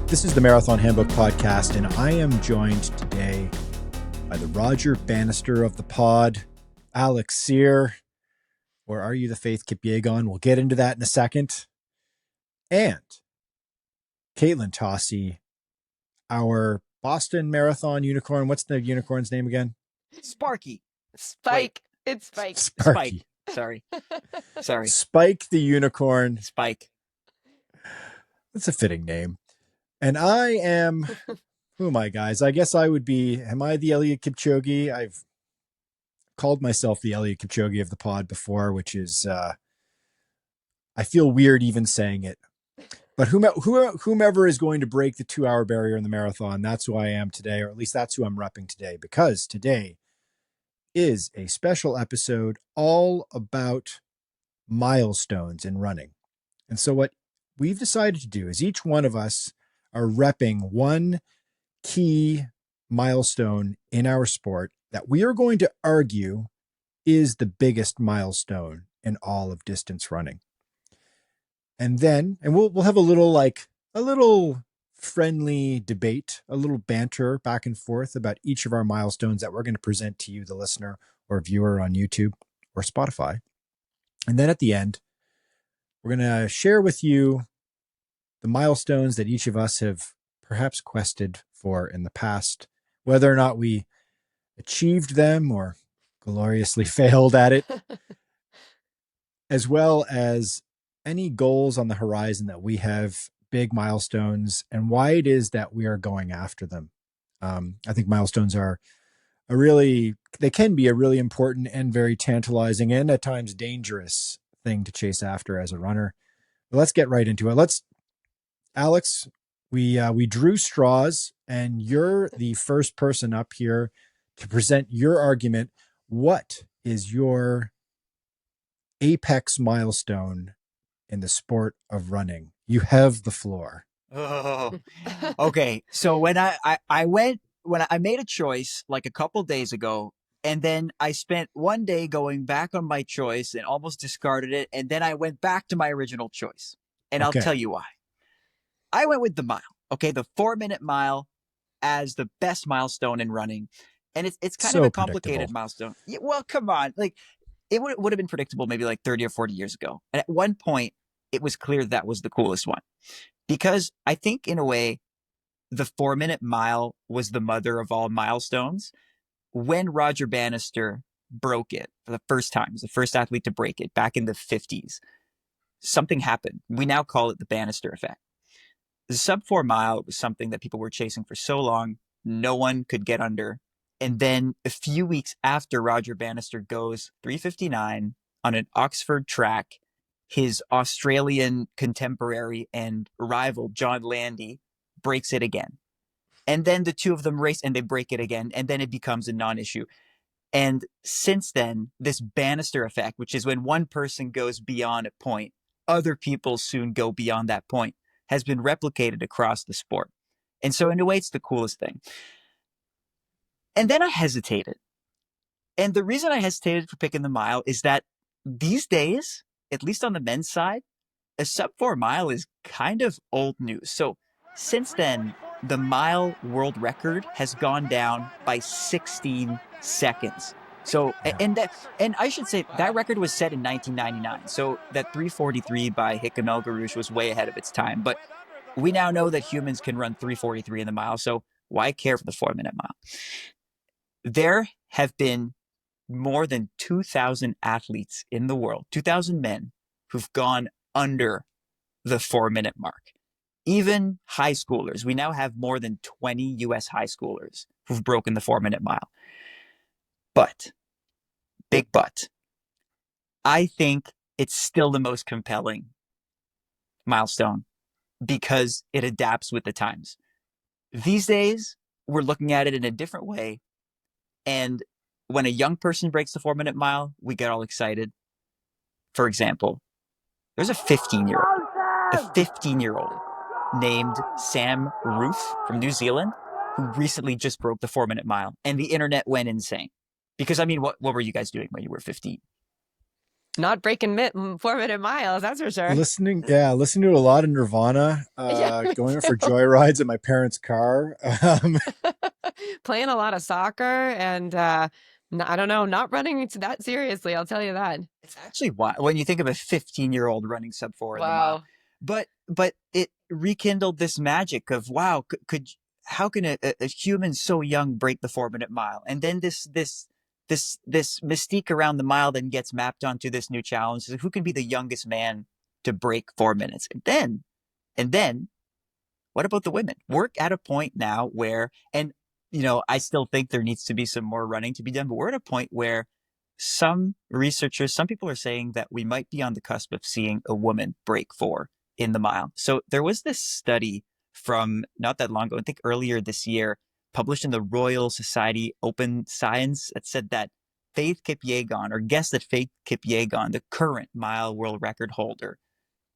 This is the Marathon Handbook Podcast, and I am joined today by the Roger Bannister of the pod, Alex Sear, or are you the Faith Kipyegon? We'll get into that in a second. And Katelyn Tossey, our Boston Marathon unicorn. What's the unicorn's name again? Sparky. Spike. It's Spike. Sparky. Spike. Sorry. Spike the unicorn. Spike. That's a fitting name. And I am, who am I, guys? I guess I would be, am I the Eliud Kipchoge? I've called myself the Eliud Kipchoge of the pod before, which is, I feel weird even saying it. But whomever is going to break the 2-hour barrier in the marathon, that's who I am today, or at least that's who I'm repping today, because today is a special episode all about milestones in running. And so what we've decided to do is each one of us are repping one key milestone in our sport that we are going to argue is the biggest milestone in all of distance running. And then, we'll have a little friendly debate, a little banter back and forth about each of our milestones that we're going to present to you, the listener or viewer on YouTube or Spotify. And then at the end, we're going to share with you the milestones that each of us have perhaps quested for in the past, whether or not we achieved them or gloriously failed at it, as well as any goals on the horizon that we have, big milestones, and why it is that we are going after them. I think milestones are they can be a really important and very tantalizing and at times dangerous thing to chase after as a runner. But let's get right into it. Alex, we drew straws, and you're the first person up here to present your argument. What is your apex milestone in the sport of running? You have the floor. Oh, okay. So when I made a choice like a couple days ago, and then I spent one day going back on my choice and almost discarded it, and then I went back to my original choice, and Okay. I'll tell you why. I went with the mile. Okay, the 4-minute mile as the best milestone in running, and it's kind So of a complicated predictable. milestone. Yeah, well, come on, like it would have been predictable maybe like 30 or 40 years ago, and at one point it was clear that was the coolest one, because I think in a way the 4-minute mile was the mother of all milestones. When Roger Bannister broke it for the first time, he was the first athlete to break it back in the 50s. Something happened. We now call it the Bannister effect. The sub-4 mile was something that people were chasing for so long, no one could get under. And then a few weeks after Roger Bannister goes 3:59 on an Oxford track, his Australian contemporary and rival, John Landy, breaks it again. And then the two of them race and they break it again, and then it becomes a non-issue. And since then, this Bannister effect, which is when one person goes beyond a point, other people soon go beyond that point, has been replicated across the sport. And so in a way, it's the coolest thing. And then I hesitated. And the reason I hesitated for picking the mile is that these days, at least on the men's side, a sub-4 mile is kind of old news. So since then, the mile world record has gone down by 16 seconds. So, and I should say that record was set in 1999. So that 3:43 by Hikam El Garouche was way ahead of its time. But we now know that humans can run 3:43 in the mile. So why care for the 4-minute mile? There have been more than 2,000 athletes in the world, 2,000 men who've gone under the 4-minute mark. Even high schoolers. We now have more than 20 U.S. high schoolers who've broken the 4-minute mile. But, big but, I think it's still the most compelling milestone because it adapts with the times. These days, we're looking at it in a different way. And when a young person breaks the 4-minute mile, we get all excited. For example, there's a 15-year-old named Sam Roof from New Zealand who recently just broke the 4-minute mile, and the internet went insane. Because, I mean, what were you guys doing when you were 15? not breaking 4-minute miles, that's for sure. Listening to a lot of Nirvana, Yeah, me going out too. for joyrides in my parents' car. Playing a lot of soccer and I don't know, not running that seriously, I'll tell you that. It's actually wild when you think of a 15-year-old running sub 4 in the mile. Wow. But it rekindled this magic of wow, how can a human so young break the 4-minute mile? And then this mystique around the mile then gets mapped onto this new challenge. So who can be the youngest man to break 4 minutes? And then what about the women? We're at a point now where, and I still think there needs to be some more running to be done, but we're at a point where some researchers, some people are saying that we might be on the cusp of seeing a woman break 4 in the mile. So there was this study from not that long ago, I think earlier this year, published in the Royal Society Open Science, that said that Faith Kipyegon, or guessed that Faith Kipyegon, the current mile world record holder,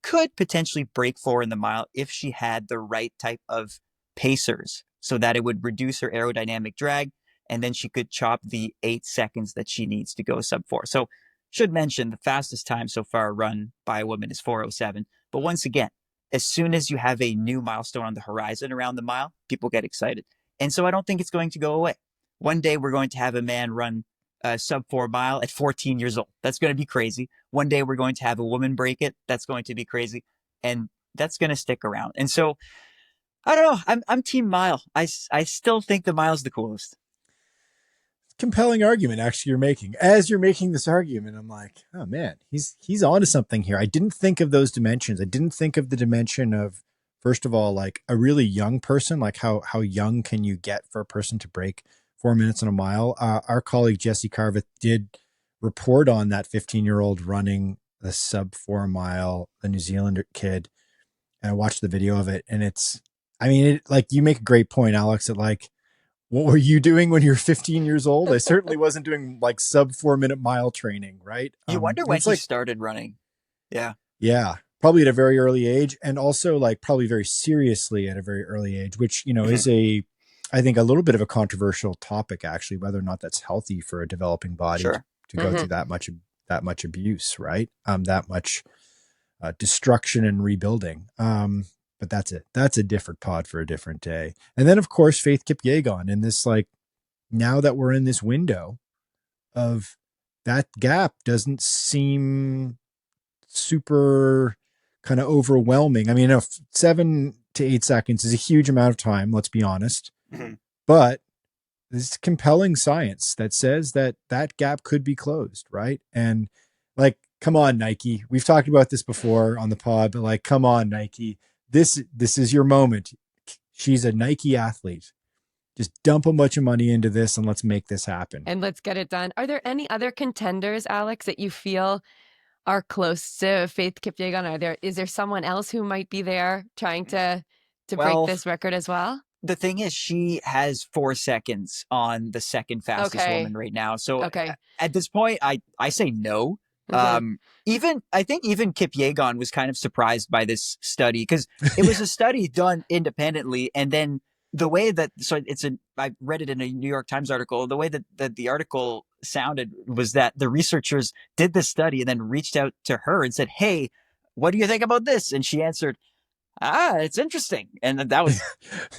could potentially break 4 in the mile if she had the right type of pacers so that it would reduce her aerodynamic drag. And then she could chop the 8 seconds that she needs to go sub 4. So should mention the fastest time so far run by a woman is 4:07. But once again, as soon as you have a new milestone on the horizon around the mile, people get excited. And so I don't think it's going to go away. One day we're going to have a man run a sub 4 mile at 14 years old. That's going to be crazy. One day we're going to have a woman break it. That's going to be crazy. And that's going to stick around. And so I don't know. I'm team mile. I still think the mile's the coolest. Compelling argument, actually, you're making. As you're making this argument, I'm like, oh man, he's onto something here. I didn't think of those dimensions. I didn't think of the dimension of, first of all, like a really young person, like how young can you get for a person to break 4 minutes in a mile? Our colleague Jesse Carveth did report on that 15-year-old running the sub 4 mile, the New Zealander kid, and I watched the video of it, and like you make a great point, Alex, that like, what were you doing when you were 15 years old? I certainly wasn't doing like sub 4 minute mile training, right? You wonder when he like, started running. Yeah. Yeah. Probably at a very early age, and also like probably very seriously at a very early age, which, is I think a little bit of a controversial topic, actually, whether or not that's healthy for a developing body to go through that much abuse, right? That much destruction and rebuilding. But that's it. That's a different pod for a different day. And then, of course, Faith Kipyegon in this, like, now that we're in this window of that gap doesn't seem super kind of overwhelming. I mean, 7 to 8 seconds is a huge amount of time, let's be honest. But there's compelling science that says that that gap could be closed, right? And like, come on, Nike. We've talked about this before on the pod, but like, come on, Nike. This is your moment. She's a Nike athlete. Just dump a bunch of money into this and let's make this happen. And let's get it done. Are there any other contenders, Alex, that you feel are close to Faith Kipyegon? Is there someone else who might be there trying to break this record as well? The thing is, she has 4 seconds on the second fastest woman right now. So at this point, I say no. I think even Kipyegon was kind of surprised by this study, because it was a study done independently, and then the way that, I read it in a New York Times article, the way that the article sounded was that the researchers did this study and then reached out to her and said, hey, what do you think about this? And she answered, it's interesting. And that was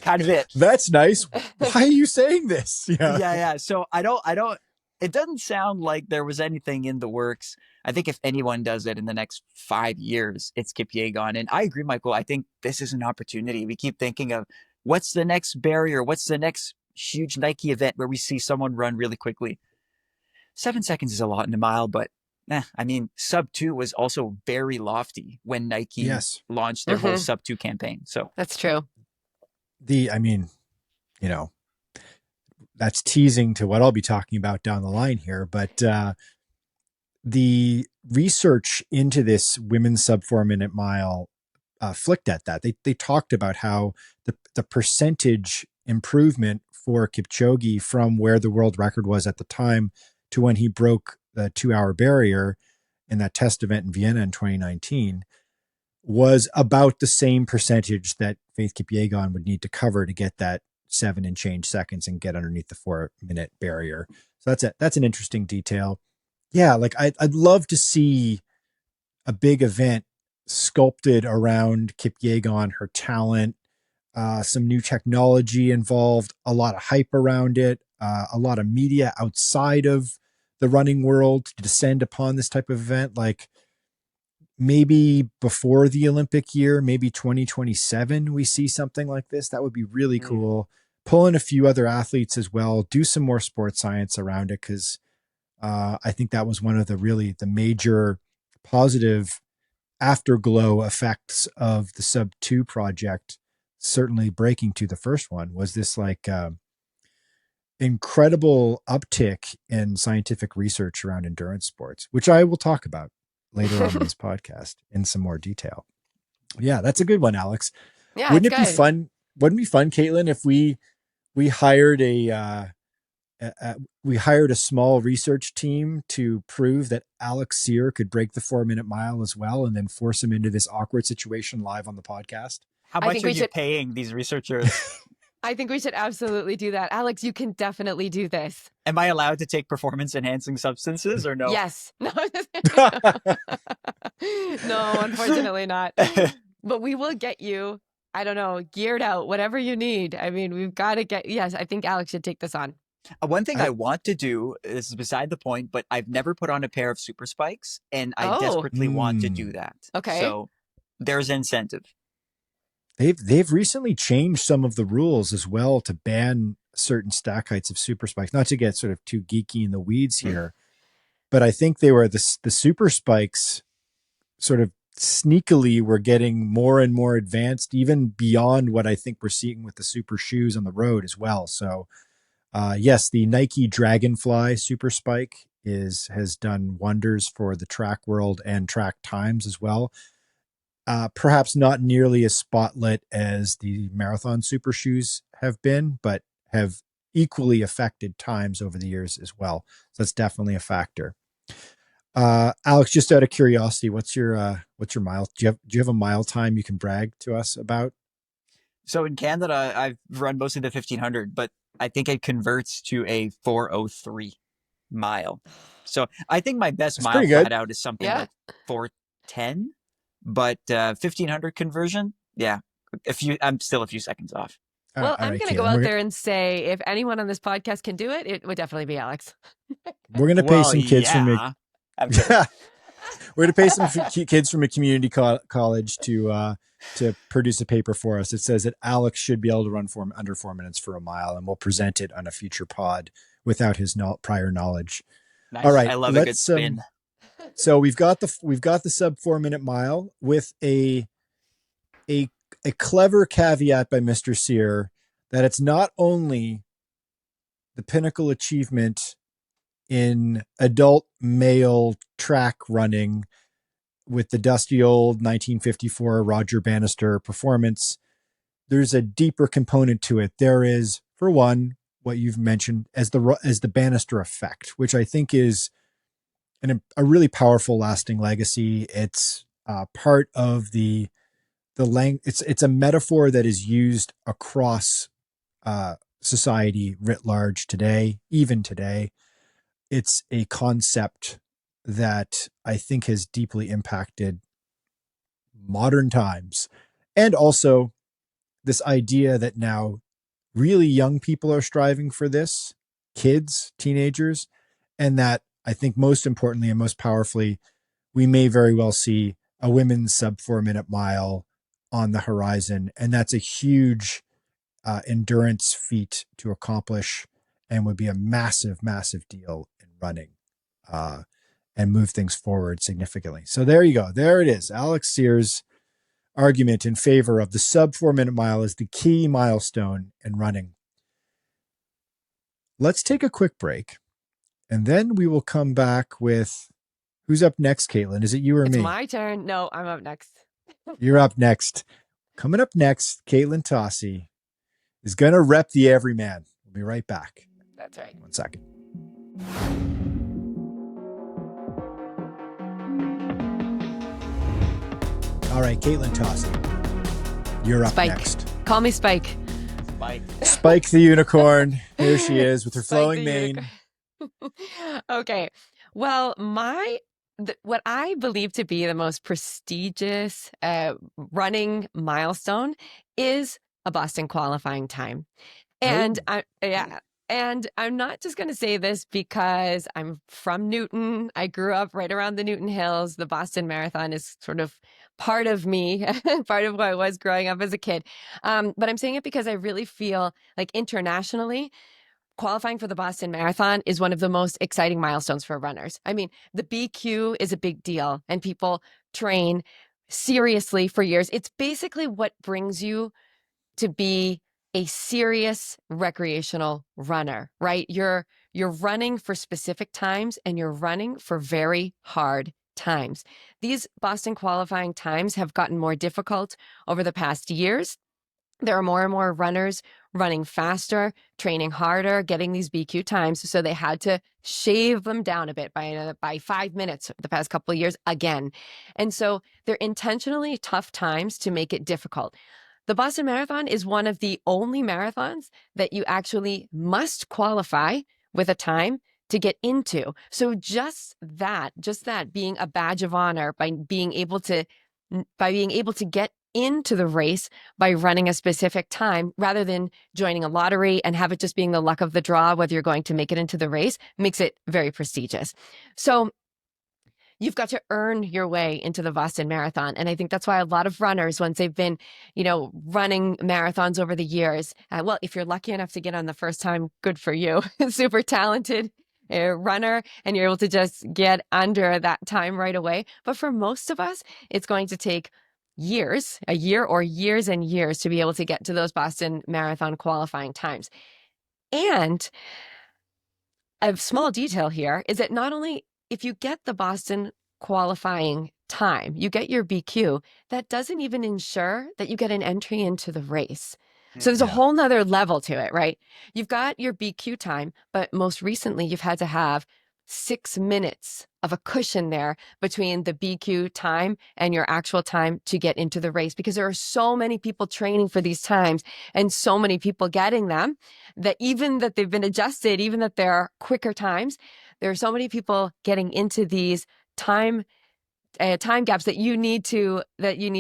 kind of it. That's nice. Why are you saying this? Yeah. So it doesn't sound like there was anything in the works. I think if anyone does it in the next 5 years, it's Kipyegon. And I agree, Michael. I think this is an opportunity. We keep thinking of what's the next barrier? What's the next huge Nike event where we see someone run really quickly? 7 seconds is a lot in a mile, but I mean, sub 2 was also very lofty when Nike launched their whole sub 2 campaign. So that's true. That's teasing to what I'll be talking about down the line here, but the research into this women's sub 4 minute mile flicked at that. They talked about how the percentage improvement for Kipchoge from where the world record was at the time to when he broke the 2-hour barrier in that test event in Vienna in 2019 was about the same percentage that Faith Kipyegon would need to cover to get that 7 and change seconds and get underneath the 4 minute barrier. So that's an interesting detail. yeah, like I'd love to see a big event sculpted around Kipyegon, her talent, some new technology involved, a lot of hype around it, a lot of media outside of the running world to descend upon this type of event. Like maybe before the Olympic year, maybe 2027, we see something like this. That would be really cool. Pull in a few other athletes as well, do some more sports science around it. Cause I think that was one of the major positive afterglow effects of the Sub 2 project, certainly breaking to the first one, was this like incredible uptick in scientific research around endurance sports, which I will talk about later on in this podcast in some more detail. Yeah, that's a good one, Alex. Yeah, Wouldn't it's it be good. fun? Wouldn't it be fun, Katelyn, if we hired we hired a small research team to prove that Alex Sear could break the 4-minute mile as well, and then force him into this awkward situation live on the podcast? How I much think are we you should- paying these researchers? I think we should absolutely do that. Alex, you can definitely do this. Am I allowed to take performance enhancing substances or no? Yes. No, no, unfortunately not. But we will get you, I don't know, geared out, whatever you need. I mean, we've got to get, yes, I think Alex should take this on. One thing I want to do, this is beside the point, but I've never put on a pair of super spikes, and I desperately want to do that. Okay. So there's incentive. They've recently changed some of the rules as well to ban certain stack heights of super spikes. Not to get sort of too geeky in the weeds here, but I think they were the super spikes sort of sneakily were getting more and more advanced, even beyond what I think we're seeing with the super shoes on the road as well. So yes, the Nike Dragonfly super spike has done wonders for the track world and track times as well. Perhaps not nearly as spotlit as the marathon super shoes have been, but have equally affected times over the years as well. So that's definitely a factor. Alex, just out of curiosity, what's your mile? Do you have a mile time you can brag to us about? So in Canada, I've run mostly the 1500, but I think it converts to a 4:03 mile. So I think my best That's mile pretty good. flat out is something like 4:10. But 1500 conversion, yeah, I'm still a few seconds off. Well, I'm going to go out there and say, if anyone on this podcast can do it, it would definitely be Alex. We're going to pay some kids from we're going to pay some kids from a community college to produce a paper for us. It says that Alex should be able to run under 4 minutes for a mile, and we'll present it on a future pod without his prior knowledge. Nice. All right, I love a good spin. So we've got the sub 4 minute mile with a clever caveat by Mr. Sear that it's not only the pinnacle achievement in adult male track running with the dusty old 1954 Roger Bannister performance. There's a deeper component to it. There is, for one, what you've mentioned as the Bannister effect, which I think is a really powerful, lasting legacy. It's part of the it's a metaphor that is used across society writ large today, even today. It's a concept that I think has deeply impacted modern times, and also this idea that now really young people are striving for this, kids, teenagers, and that I think most importantly and most powerfully, we may very well see a women's sub 4 minute mile on the horizon. And that's a huge endurance feat to accomplish and would be a massive, massive deal in running and move things forward significantly. So there you go. There it is. Alex Sear's argument in favor of the sub 4 minute mile is the key milestone in running. Let's take a quick break. And then we will come back with who's up next, Katelyn? Is it you or me? It's my turn. No, I'm up next. You're up next. Coming up next, Katelyn Tossi is going to rep the everyman. We'll be right back. That's right. 1 second. All right, Katelyn Tossi, you're up Spike. next. Call me Spike. Spike the unicorn. Here she is with her Spike flowing the mane. Okay. Well, what I believe to be the most prestigious running milestone is a Boston qualifying time. And Oh, yeah, and I'm not just going to say this because I'm from Newton. I grew up right around the Newton Hills. The Boston Marathon is sort of part of me, part of who I was growing up as a kid. But I'm saying it because I really feel like internationally, qualifying for the Boston Marathon is one of the most exciting milestones for runners. I mean, the BQ is a big deal, and people train seriously for years. It's basically what brings you to be a serious recreational runner, right? You're running for specific times and you're running for very hard times. These Boston qualifying times have gotten more difficult over the past years. There are more and more runners running faster, training harder, getting these BQ times. So they had to shave them down a bit by 5 minutes the past couple of years again. And so they're intentionally tough times to make it difficult. The Boston Marathon is one of the only marathons that you actually must qualify with a time to get into. So just that being a badge of honor by being able to get into the race by running a specific time rather than joining a lottery and have it just being the luck of the draw, whether you're going to make it into the race, makes it very prestigious. So you've got to earn your way into the Boston Marathon. And I think that's why a lot of runners, once they've been, running marathons over the years, well, if you're lucky enough to get on the first time, good for you. Super talented runner, and you're able to just get under that time right away. But for most of us, it's going to take years, a year or years and years to be able to get to those Boston Marathon qualifying times. And a small detail here is that not only if you get the Boston qualifying time, you get your BQ, that doesn't even ensure that you get an entry into the race. So there's a yeah. whole nother level to it, right? You've got your BQ time, but most recently you've had to have 6 minutes of a cushion there between the BQ time and your actual time to get into the race, because there are so many people training for these times and so many people getting them that even that they've been adjusted, even that they're quicker times, there are so many people getting into these time gaps that you need to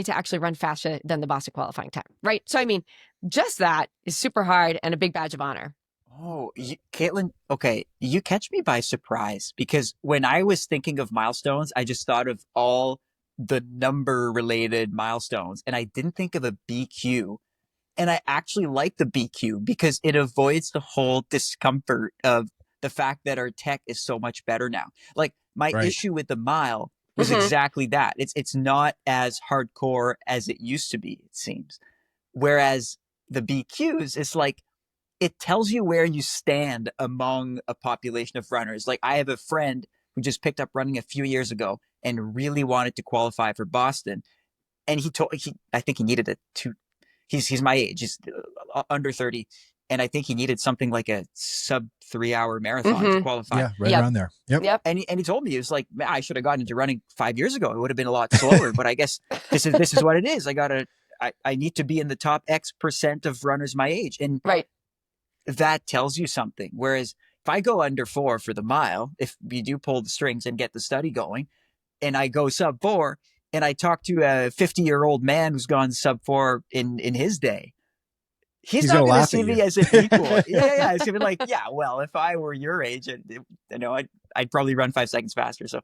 actually run faster than the Boston qualifying time, right? So I mean, just that is super hard and a big badge of honor. Oh, Katelyn, okay, you catch me by surprise, because when I was thinking of milestones, I just thought of all the number related milestones, and I didn't think of a BQ. And I actually like the BQ because it avoids the whole discomfort of the fact that our tech is so much better now. Like, my Right. issue with the mile was Mhm. exactly that. It's not as hardcore as it used to be, it seems. Whereas the BQs, it's like, it tells you where you stand among a population of runners. Like, I have a friend who just picked up running a few years ago and really wanted to qualify for Boston. And I think he needed a two. He's my age. He's under 30. And I think he needed something like a sub 3 hour marathon to Mhm. qualify. Yeah, right Yep. around there. Yep. Yep. And he told me, he was like, man, I should have gotten into running 5 years ago. It would have been a lot slower, but I guess this is what it is. I need to be in the top X% of runners my age. And Right. that tells you something. Whereas if I go under 4 for the mile, if you do pull the strings and get the study going, and I go sub 4, and I talk to a 50-year-old man who's gone sub 4 in his day, he's He's not gonna going to laugh at see me you. as an equal. Yeah. It's going to be like, yeah, well, if I were your age, I'd probably run 5 seconds faster. So,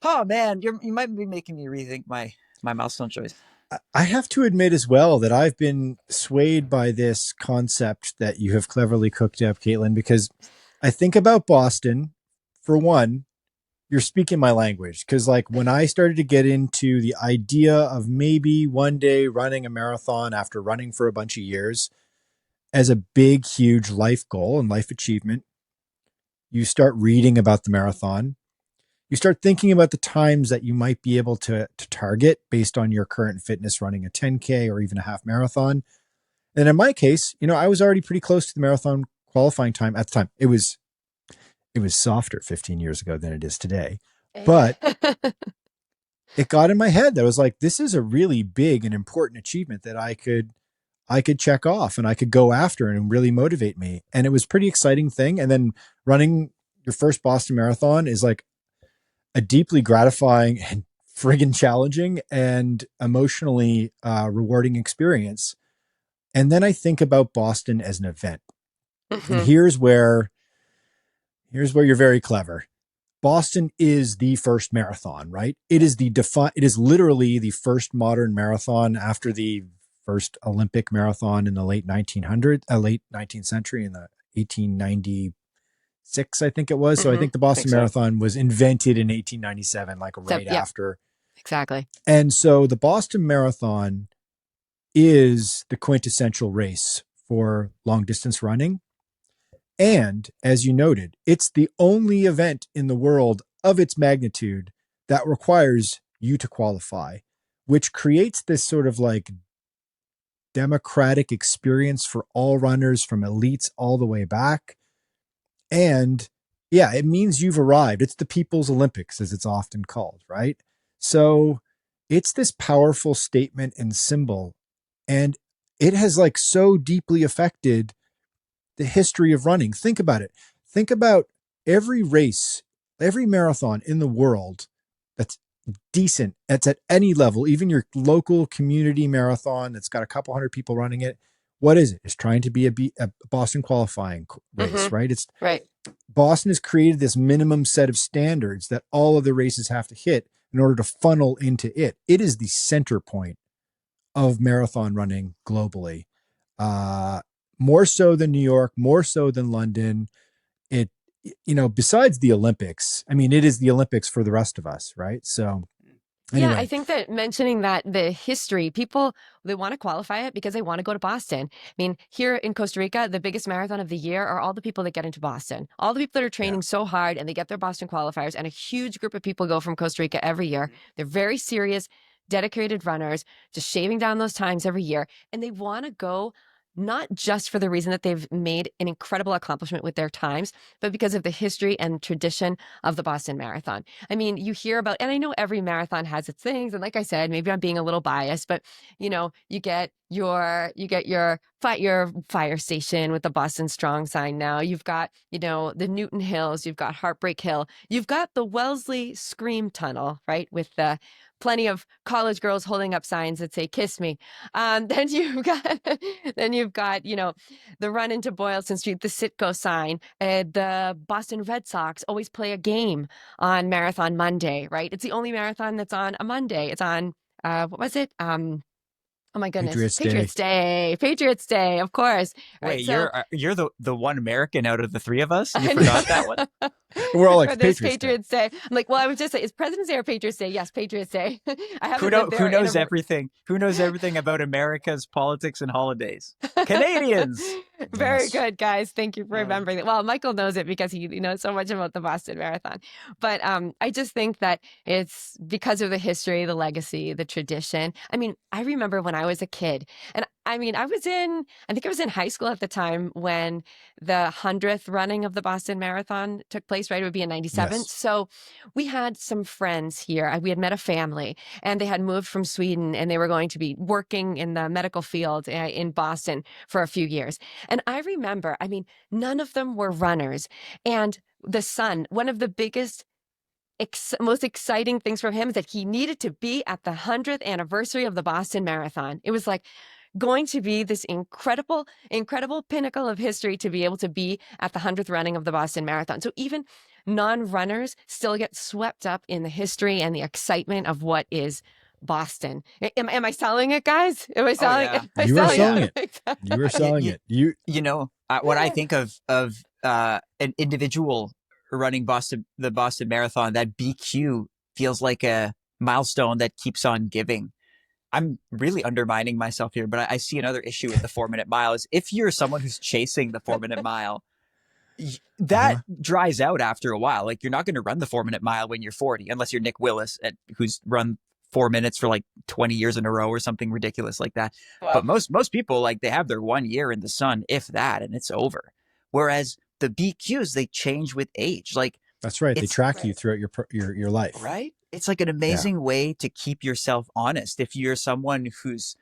oh man, you might be making me rethink my milestone choice. I have to admit as well that I've been swayed by this concept that you have cleverly cooked up, Katelyn, because I think about Boston. For one, you're speaking my language, because like when I started to get into the idea of maybe one day running a marathon after running for a bunch of years as a big, huge life goal and life achievement, you start reading about the marathon. You start thinking about the times that you might be able to target based on your current fitness running a 10K or even a half marathon. And in my case, I was already pretty close to the marathon qualifying time at the time. It was softer 15 years ago than it is today. But it got in my head that I was like, this is a really big and important achievement that I could check off and I could go after and really motivate me. And it was a pretty exciting thing. And then running your first Boston Marathon is like a deeply gratifying and friggin' challenging and emotionally rewarding experience. And then I think about Boston as an event. And Mm-hmm. here's where you're very clever. Boston is the first marathon, right? It is it is literally the first modern marathon after the first Olympic marathon in the late 19th century in the 1896, I think it was. So I Mm-hmm. think the I Boston think so. Marathon was invented in 1897, like So, right yeah, after. exactly. And so the Boston Marathon is the quintessential race for long distance running. And as you noted, it's the only event in the world of its magnitude that requires you to qualify, which creates this sort of like democratic experience for all runners from elites all the way back. And yeah, it means you've arrived. It's the People's Olympics, as it's often called, right? So it's this powerful statement and symbol. And it has like so deeply affected the history of running. Think about it. Think about every race, every marathon in the world that's decent, that's at any level, even your local community marathon that's got a couple hundred people running it. What is it? It's trying to be a Boston qualifying race, Mm-hmm. right? It's Right. Boston has created this minimum set of standards that all of the races have to hit in order to funnel into it. It is the center point of marathon running globally. Uh, More so than New York, more so than London. It, besides the Olympics, I mean, it is the Olympics for the rest of us, right? So, Yeah, I anyway, think that mentioning that the history, people, they want to qualify it because they want to go to Boston. I mean, here in Costa Rica, the biggest marathon of the year are all the people that get into Boston. All the people that are yeah, training so hard and they get their Boston qualifiers, and a huge group of people go from Costa Rica every year. They're very serious, dedicated runners, just shaving down those times every year. And they want to go not just for the reason that they've made an incredible accomplishment with their times, but because of the history and tradition of the Boston Marathon. I mean, you hear about, and I know every marathon has its things. And like I said, maybe I'm being a little biased, but you get your fire station with the Boston Strong sign now. You've got, the Newton Hills, you've got Heartbreak Hill, you've got the Wellesley Scream Tunnel, right? With the plenty of college girls holding up signs that say "Kiss me." Then you've got, the run into Boylston Street, the Citgo sign, the Boston Red Sox always play a game on Marathon Monday, right? It's the only marathon that's on a Monday. It's on, what was it? Oh my goodness, Patriots Day. Patriots Day, of course, Wait, right? So you're the one American out of the three of us? You I forgot that one? know. We're all like For this Patriots Day. Patriots Day, I'm like, well, I would just say, is President's Day or Patriots Day? Yes, Patriots Day. I haven't lived Who there in knows a everything? Who knows everything about America's politics and holidays? Canadians. Very Yes. good, guys. Thank you for Uh, remembering that. Well, Michael knows it because he knows so much about the Boston Marathon. But I just think that it's because of the history, the legacy, the tradition. I mean, I remember when I was a kid, and I mean, I think I was in high school at the time when the 100th running of the Boston Marathon took place, right? It would be in 97. Yes. So we had some friends here. We had met a family, and they had moved from Sweden, and they were going to be working in the medical field in Boston for a few years. And I remember, I mean, none of them were runners. And the son, one of the biggest, most exciting things for him is that he needed to be at the 100th anniversary of the Boston Marathon. It was like going to be this incredible, incredible pinnacle of history to be able to be at the 100th running of the Boston Marathon. So even non-runners still get swept up in the history and the excitement of what is Boston. Am I selling it, guys? Am I oh selling yeah. it? Am I You are Oh selling yeah. selling it. it? You are You, selling you, it. You when I think of an individual running the Boston Marathon, that BQ feels like a milestone that keeps on giving. I'm really undermining myself here, but I see another issue with the 4 minute mile is if you're someone who's chasing the 4 minute mile, that uh-huh. dries out after a while. Like you're not going to run the 4 minute mile when you're 40, unless you're Nick Willis, who's run 4 minutes for like 20 years in a row or something ridiculous like that. Wow. But most people, like, they have their 1 year in the sun, if that, and it's over. Whereas the BQs, they change with age. Like That's right. They it's track you throughout your life. right. It's like an Yeah. amazing way to keep yourself honest. If you're someone who's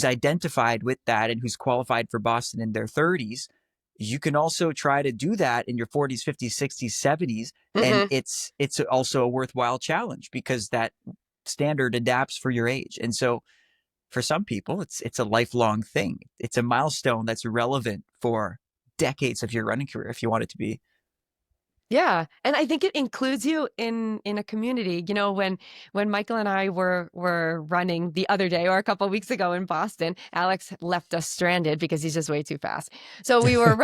identified with that and who's qualified for Boston in their 30s, you can also try to do that in your 40s, 50s, 60s, 70s. And Mm-hmm. it's also a worthwhile challenge because that standard adapts for your age. And so for some people, it's a lifelong thing. It's a milestone that's relevant for decades of your running career if you want it to be. Yeah, and I think it includes you in a community. You know, when Michael and I were running the other day or a couple of weeks ago in Boston, Alex left us stranded because he's just way too fast. So we were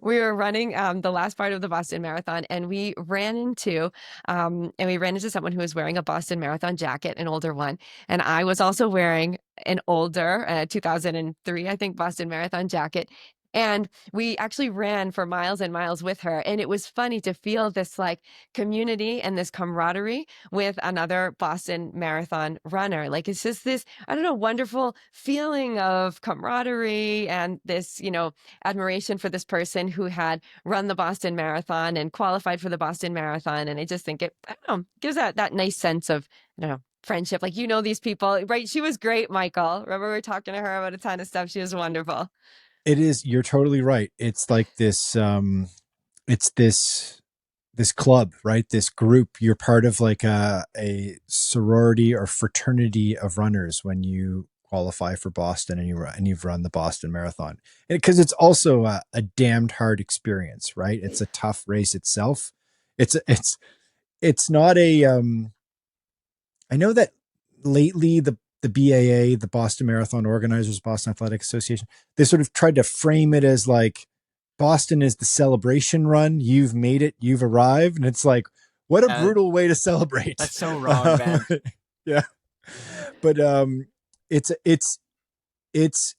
we were running the last part of the Boston Marathon, and we ran into someone who was wearing a Boston Marathon jacket, an older one, and I was also wearing an older 2003, I think, Boston Marathon jacket. And we actually ran for miles and miles with her. And it was funny to feel this like community and this camaraderie with another Boston Marathon runner. Like it's just this, I don't know, wonderful feeling of camaraderie and this, you know, admiration for this person who had run the Boston Marathon and qualified for the Boston Marathon. And I just think it, I don't know, gives that nice sense of, I don't know, friendship. Like, you know, these people, right? She was great, Michael. Remember we were talking to her about a ton of stuff. She was wonderful. It is. You're totally right. It's like this. It's this club, right? This group. You're part of like a sorority or fraternity of runners when you qualify for Boston and you've run the Boston Marathon. Because it's also a damned hard experience, right? It's a tough race itself. It's not a. I know that lately the BAA, the Boston Marathon Organizers, Boston Athletic Association, they sort of tried to frame it as like Boston is the celebration run. You've made it. You've arrived. And it's like, what a brutal way to celebrate. That's so wrong, man. Yeah. But it's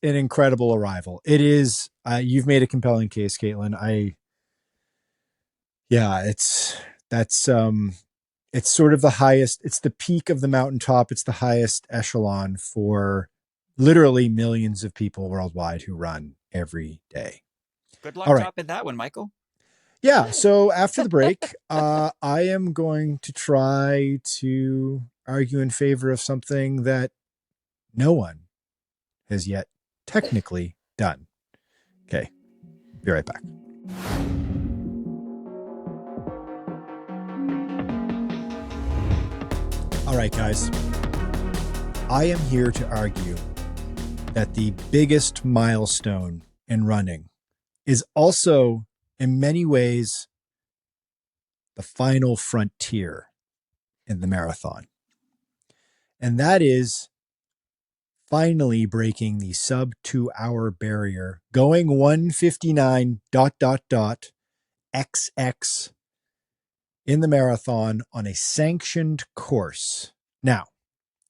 an incredible arrival. It is. You've made a compelling case, Katelyn. It's sort of the highest, it's the peak of the mountaintop. It's the highest echelon for literally millions of people worldwide who run every day. Good luck All right. topping that one, Michael. Yeah. So after the break, I am going to try to argue in favor of something that no one has yet technically done. Okay. Be right back. All right, guys. I am here to argue that the biggest milestone in running is also, in many ways, the final frontier in the marathon. And that is finally breaking the sub 2 hour barrier, going 1:59 ... XX in the marathon on a sanctioned course. Now,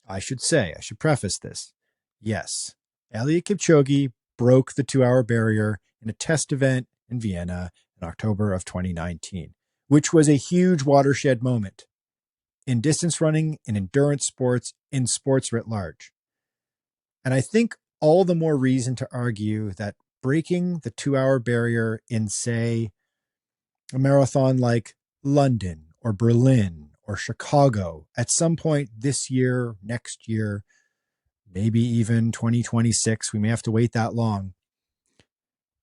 I should preface this. Yes, Eliud Kipchoge broke the 2 hour barrier in a test event in Vienna in October of 2019, which was a huge watershed moment in distance running, in endurance sports, in sports writ large. And I think all the more reason to argue that breaking the 2 hour barrier in, say, a marathon like London or Berlin or Chicago at some point this year, next year, maybe even 2026, we may have to wait that long,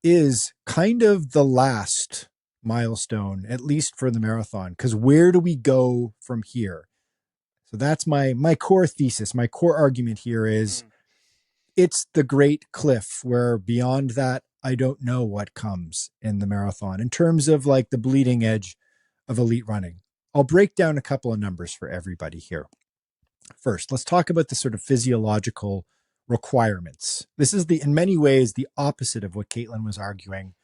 is kind of the last milestone, at least for the marathon. Because where do we go from here? So that's my core thesis. My core argument here is it's the great cliff where beyond that, I don't know what comes in the marathon in terms of like the bleeding edge of elite running. I'll break down a couple of numbers for everybody here. First, let's talk about the sort of physiological requirements. This is in many ways the opposite of what Katelyn was arguing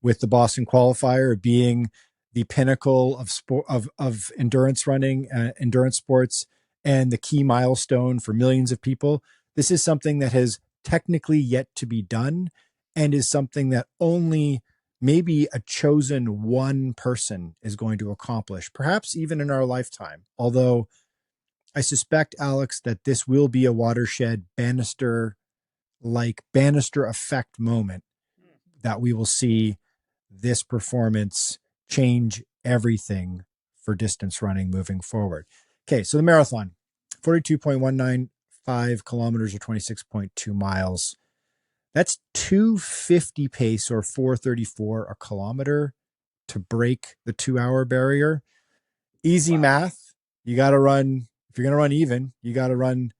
with the Boston qualifier being the pinnacle of sport of endurance running, endurance sports, and the key milestone for millions of people. This is something that has technically yet to be done and is something that only maybe a chosen one person is going to accomplish, perhaps even in our lifetime. Although I suspect, Alex, that this will be a watershed banister effect moment that we will see this performance change everything for distance running moving forward. Okay, so the marathon, 42.195 kilometers or 26.2 miles. That's 250 pace or 434 a kilometer to break the 2-hour barrier. Easy math. You got to run, if you're going to run even, you got to run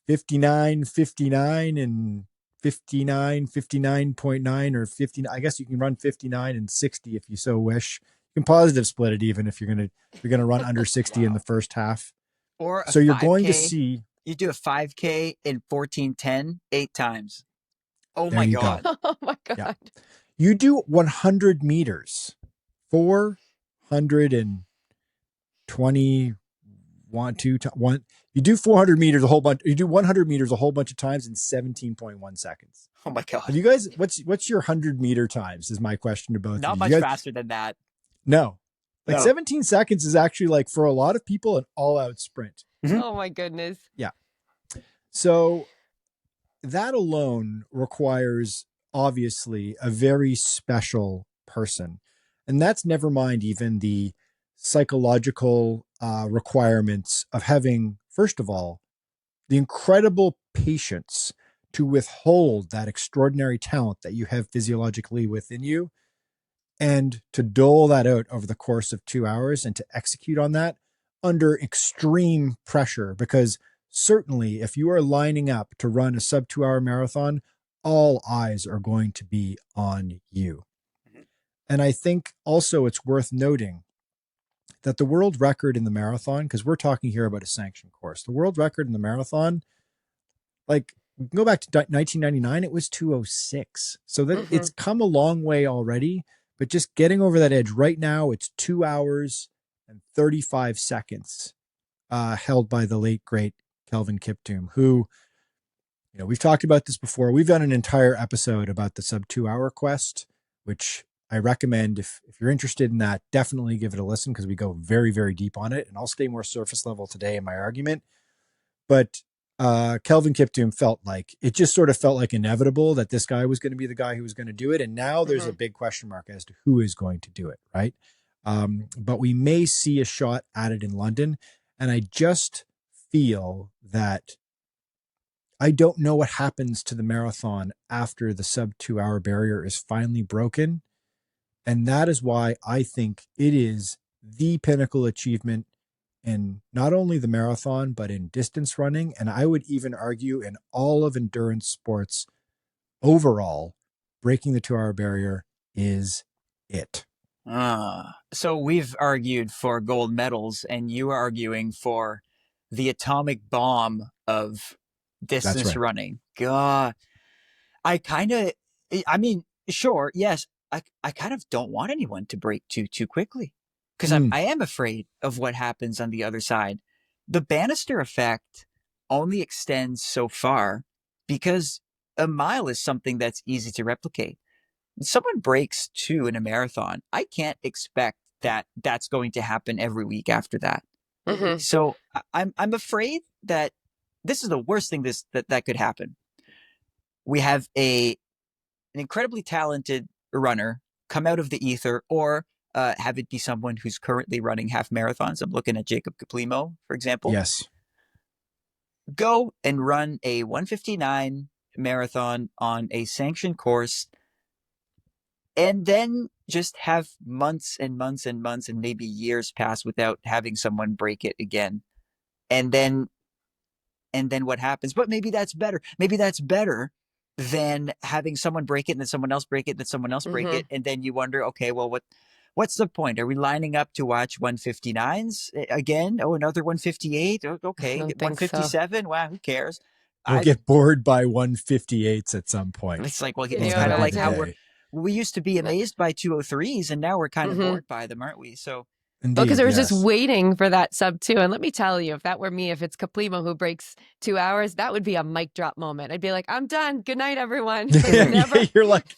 59, 59 and 59, 59.9 or 50. I guess you can run 59 and 60 if you so wish. You can positive split it even if you're going to run under 60 in the first half. Or a So you're 5K. going to see. You do a 5K in 14:10 8 times. Oh There my you God. go. Oh my God. Yeah. You do 100 meters, 420, one. You do 400 meters a whole bunch. You do 100 meters a whole bunch of times in 17.1 seconds. Oh my God. Have you guys, what's your 100-meter times is my question to both Not of you. much You guys, faster than that. no. Like No. 17 seconds is actually like for a lot of people an all-out sprint. Oh my goodness. Yeah. So that alone requires obviously a very special person. And that's never mind even the psychological requirements of having, first of all, the incredible patience to withhold that extraordinary talent that you have physiologically within you and to dole that out over the course of 2 hours and to execute on that under extreme pressure. Because certainly if you are lining up to run a sub 2-hour marathon, all eyes are going to be on you. And I think also it's worth noting that the world record in the marathon, because we're talking here about a sanctioned course, the world record in the marathon, like we can go back to 1999, it was 2:06. So that it's come a long way already, but just getting over that edge right now, it's 2 hours and 35 seconds, held by the late, great Kelvin Kiptoom, who, we've talked about this before. We've done an entire episode about the sub 2-hour quest, which I recommend if you're interested in that, definitely give it a listen because we go very, very deep on it. And I'll stay more surface level today in my argument. But Kelvin Kiptoom felt like inevitable that this guy was going to be the guy who was going to do it. And now there's a big question mark as to who is going to do it. Right. But we may see a shot at it in London. And I just feel that I don't know what happens to the marathon after the sub 2-hour barrier is finally broken. And that is why I think it is the pinnacle achievement in not only the marathon, but in distance running. And I would even argue in all of endurance sports overall, breaking the 2-hour barrier is it. So we've argued for gold medals and you are arguing for the atomic bomb of distance running. God, sure. Yes. I kind of don't want anyone to break too quickly because I am afraid of what happens on the other side. The banister effect only extends so far because a mile is something that's easy to replicate. Someone breaks 2 in a marathon, I can't expect that that's going to happen every week after that. So I'm afraid that this is the worst thing that could happen. We have an incredibly talented runner come out of the ether, or have it be someone who's currently running half marathons. I'm looking at Jacob Caplimo, for example. Yes. Go and run a 1:59 marathon on a sanctioned course, and then just have months and months and months and maybe years pass without having someone break it again. And then what happens? But maybe that's better. Maybe that's better than having someone break it and then someone else break it and then someone else break it. And then you wonder, okay, well, what's the point? Are we lining up to watch 1:59s again? Oh, another 1:58? Okay, 1:57? Wow, who cares? We'll get bored by 1:58s at some point. It's like, well, it's kind of like how we used to be amazed by 2:03s, and now we're kind of bored by them, aren't we? So, because I was just waiting for that sub 2. And let me tell you, if that were me, if it's Caplimo who breaks 2 hours, that would be a mic drop moment. I'd be like, I'm done. Good night, everyone. You're like,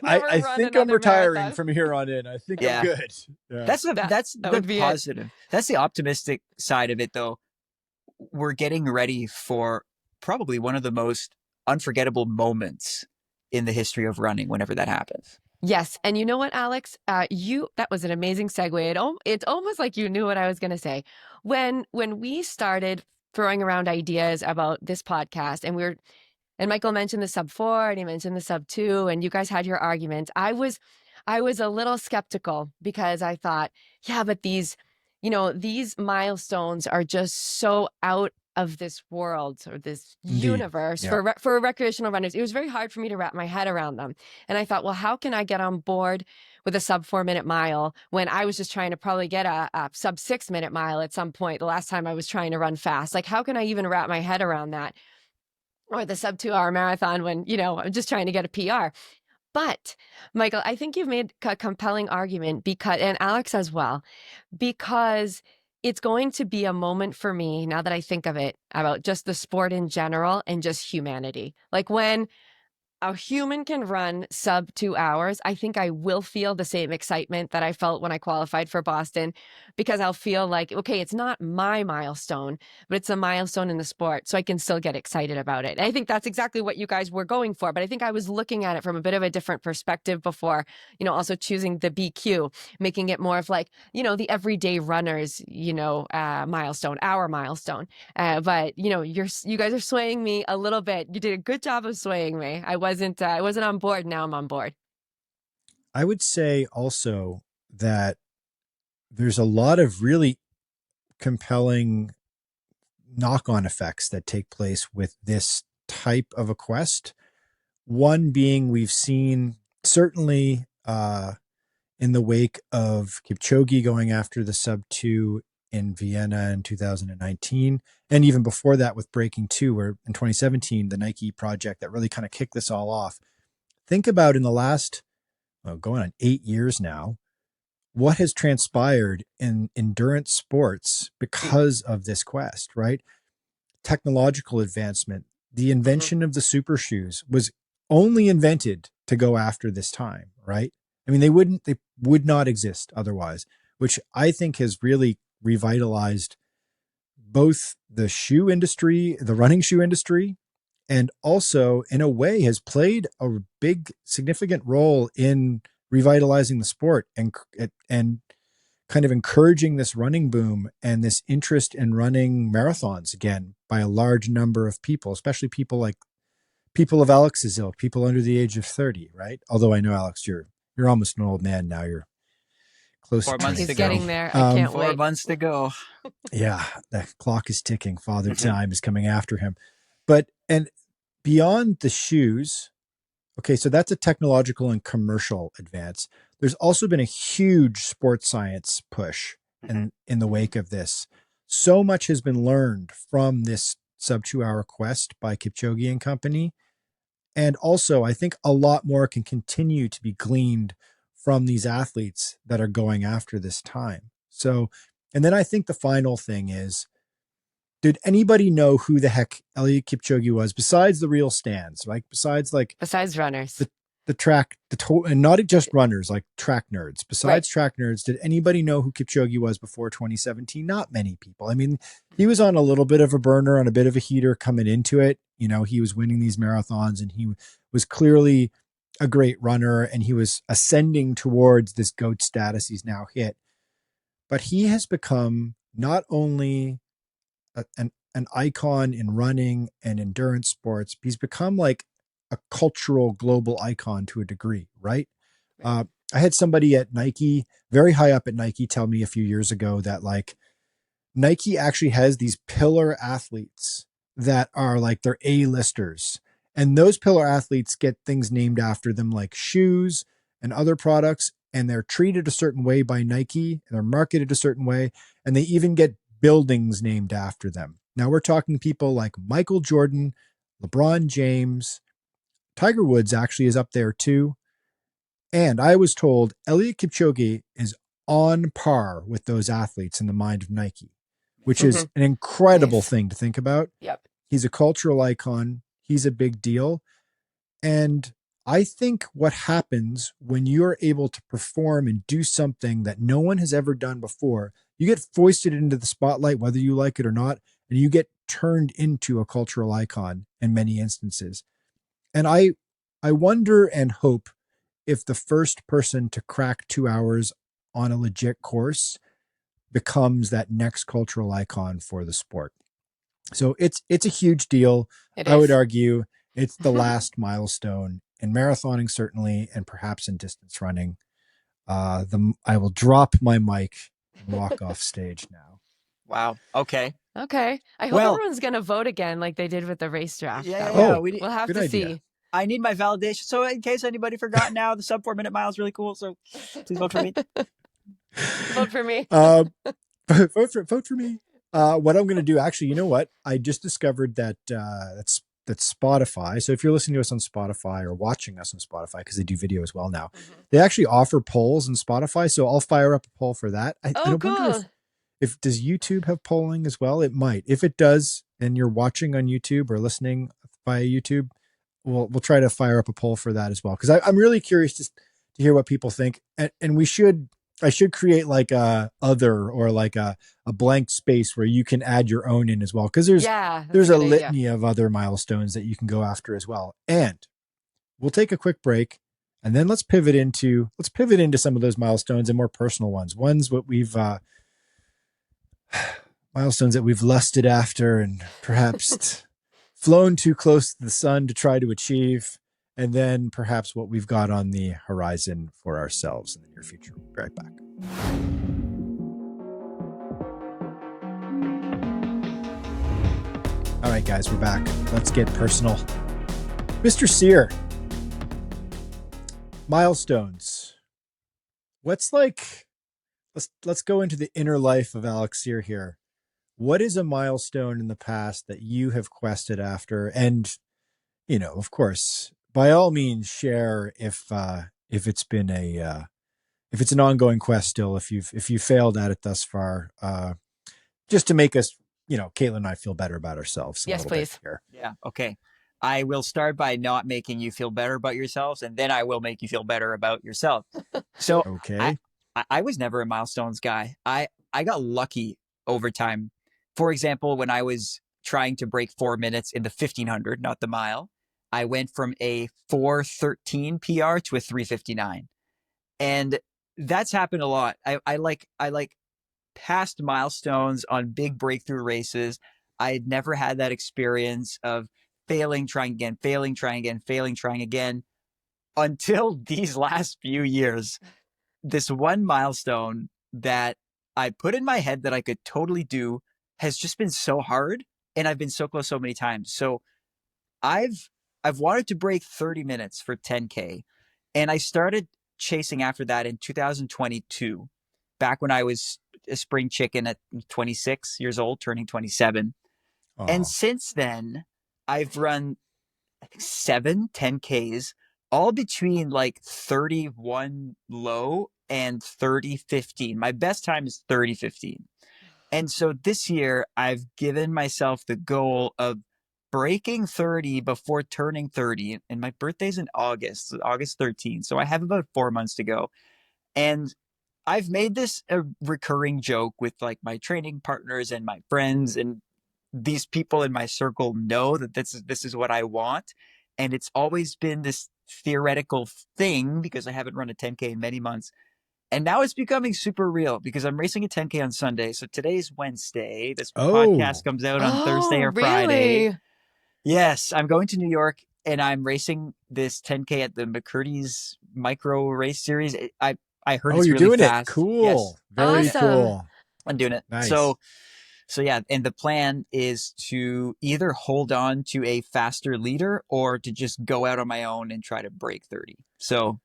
I think I'm retiring marathon from here on in. I think I'm good. Yeah. That's the positive. That's the optimistic side of it, though. We're getting ready for probably one of the most unforgettable moments in the history of running whenever that happens. Yes. And you know what, Alex? That was an amazing segue. It's almost like you knew what I was going to say. When we started throwing around ideas about this podcast, and And Michael mentioned the sub 4 and he mentioned the sub 2, and you guys had your arguments. I was a little skeptical because I thought, yeah, but these milestones are just so out of this world or this Indeed. universe Yeah. for recreational runners. It was very hard for me to wrap my head around them. And I thought, well, how can I get on board with a sub 4-minute mile when I was just trying to probably get a sub 6-minute mile at some point the last time I was trying to run fast? Like, how can I even wrap my head around that? Or the sub 2-hour marathon when, I'm just trying to get a PR. But Michael, I think you've made a compelling argument and Alex as well, because it's going to be a moment for me, now that I think of it, about just the sport in general and just humanity. Like, when a human can run sub 2 hours, I think I will feel the same excitement that I felt when I qualified for Boston, because I'll feel like, okay, it's not my milestone, but it's a milestone in the sport. So I can still get excited about it. And I think that's exactly what you guys were going for. But I think I was looking at it from a bit of a different perspective before, also choosing the BQ, making it more of like, the everyday runners, milestone, our milestone. But you guys are swaying me a little bit. You did a good job of swaying me. I wasn't on board. Now I'm on board. I would say also that there's a lot of really compelling knock-on effects that take place with this type of a quest. One being, we've seen certainly in the wake of Kipchoge going after the sub 2 in Vienna in 2019, and even before that with Breaking 2, where in 2017, the Nike project that really kind of kicked this all off. Think about in the last, going on 8 years now, what has transpired in endurance sports because of this quest, right? Technological advancement, the invention of the super shoes was only invented to go after this time, right? I mean, they would not exist otherwise, which I think has really revitalized both the shoe industry, the running shoe industry, and also in a way has played a big, significant role in revitalizing the sport and kind of encouraging this running boom and this interest in running marathons again by a large number of people, especially people of Alex's ilk, people under the age of 30, right? Although I know, Alex, you're almost an old man now. You're close 4 to months turning to He's go. getting there. I can't 4 wait. months to go. Yeah, the clock is ticking. Father Time is coming after him. And beyond the shoes, okay, so that's a technological and commercial advance. There's also been a huge sports science push in the wake of this. So much has been learned from this sub 2 hour quest by Kipchoge and company. And also, I think a lot more can continue to be gleaned from these athletes that are going after this time. So, and then I think the final thing is, did anybody know who the heck Eliud Kipchoge was besides the real stands? Like besides runners, the track, and not just runners, like track nerds. Besides right. Track nerds, did anybody know who Kipchoge was before 2017? Not many people. I mean, he was on a little bit of a burner, on a bit of a heater coming into it. He was winning these marathons, and he was clearly a great runner, and he was ascending towards this GOAT status he's now hit. But he has become not only an icon in running and endurance sports, he's become like a cultural global icon to a degree, right? I had somebody at Nike, very high up at Nike, tell me a few years ago that like Nike actually has these pillar athletes that are like their A-listers. And those pillar athletes get things named after them, like shoes and other products. And they're treated a certain way by Nike, and they're marketed a certain way. And they even get buildings named after them. Now we're talking people like Michael Jordan, LeBron James, Tiger Woods actually is up there too. And I was told Eliud Kipchoge is on par with those athletes in the mind of Nike, which is an incredible thing to think about. Yep. He's a cultural icon. He's a big deal. And I think what happens when you're able to perform and do something that no one has ever done before, you get foisted into the spotlight, whether you like it or not, and you get turned into a cultural icon in many instances. And I wonder and hope if the first person to crack 2 hours on a legit course becomes that next cultural icon for the sport. So it's a huge deal. I would argue It's the last milestone in marathoning, certainly, and perhaps in distance running. I will drop my mic and walk off stage now. Wow. Okay. Okay. I hope Well- everyone's going to vote again like they did with the race draft. Yeah. Oh, We'll have good to idea. see. I need my validation. So in case anybody forgot now, the sub 4 minute mile is really cool. So please vote for me. Vote for me. Vote for me. What I'm going to do, actually, you know what? I just discovered that that's Spotify. So if you're listening to us on Spotify or watching us on Spotify, because they do video as well now, they actually offer polls on Spotify. So I'll fire up a poll for that. I don't wonder Cool. if does YouTube have polling as well? It might. If it does, and you're watching on YouTube or listening via YouTube, we'll try to fire up a poll for that as well. Because I'm really curious to hear what people think, and I should create like a other or like a blank space where you can add your own in as well. Because there's a litany of other milestones that you can go after as well. And we'll take a quick break, and then let's pivot into some of those milestones and more personal ones what we've milestones that we've lusted after and perhaps flown too close to the sun to try to achieve, and then perhaps what we've got on the horizon for ourselves in the near future. We'll be right back. All right, guys, we're back. Let's get personal. Mr. Sear, milestones. What's like, let's go into the inner life of Alex Sear here. What is a milestone in the past that you have quested after? And, you know, of course, by all means, share if it's been if it's an ongoing quest still, if you've failed at it thus far, just to make us, you know, Katelyn and I feel better about ourselves. Yes, please. Yeah. Okay. I will start by not making you feel better about yourselves, and then I will make you feel better about yourself. So okay. I was never a milestones guy. I got lucky over time. For example, when I was trying to break 4 minutes in the 1500, not the mile, I went from a 4:13 PR to a 3:59. And that's happened a lot. I like past milestones on big breakthrough races. I had never had that experience of failing, trying again, failing, trying again, failing, trying again, until these last few years. This one milestone that I put in my head that I could totally do has just been so hard, and I've been so close so many times. So I've wanted to break 30 minutes for 10K, and I started chasing after that in 2022, back when I was a spring chicken at 26 years old, turning 27. Oh. And since then, I've run, I think, 7 10Ks, all between like 31 low and 30:15. My best time is 30:15. And so this year, I've given myself the goal of breaking 30 before turning 30. And my birthday's in August 13th. So I have about 4 months to go. And I've made this a recurring joke with like my training partners and my friends, and these people in my circle know that this is what I want. And it's always been this theoretical thing because I haven't run a 10K in many months. And now it's becoming super real because I'm racing a 10K on Sunday. So today's Wednesday. This podcast comes out on Thursday or Friday. Really? Yes, I'm going to New York and I'm racing this 10K at the McCurdy's Micro Race Series. I heard it's you're really doing fast. it. Cool. Yes. Very Awesome. cool. I'm doing it. Nice. So yeah, and the plan is to either hold on to a faster leader or to just go out on my own and try to break 30. So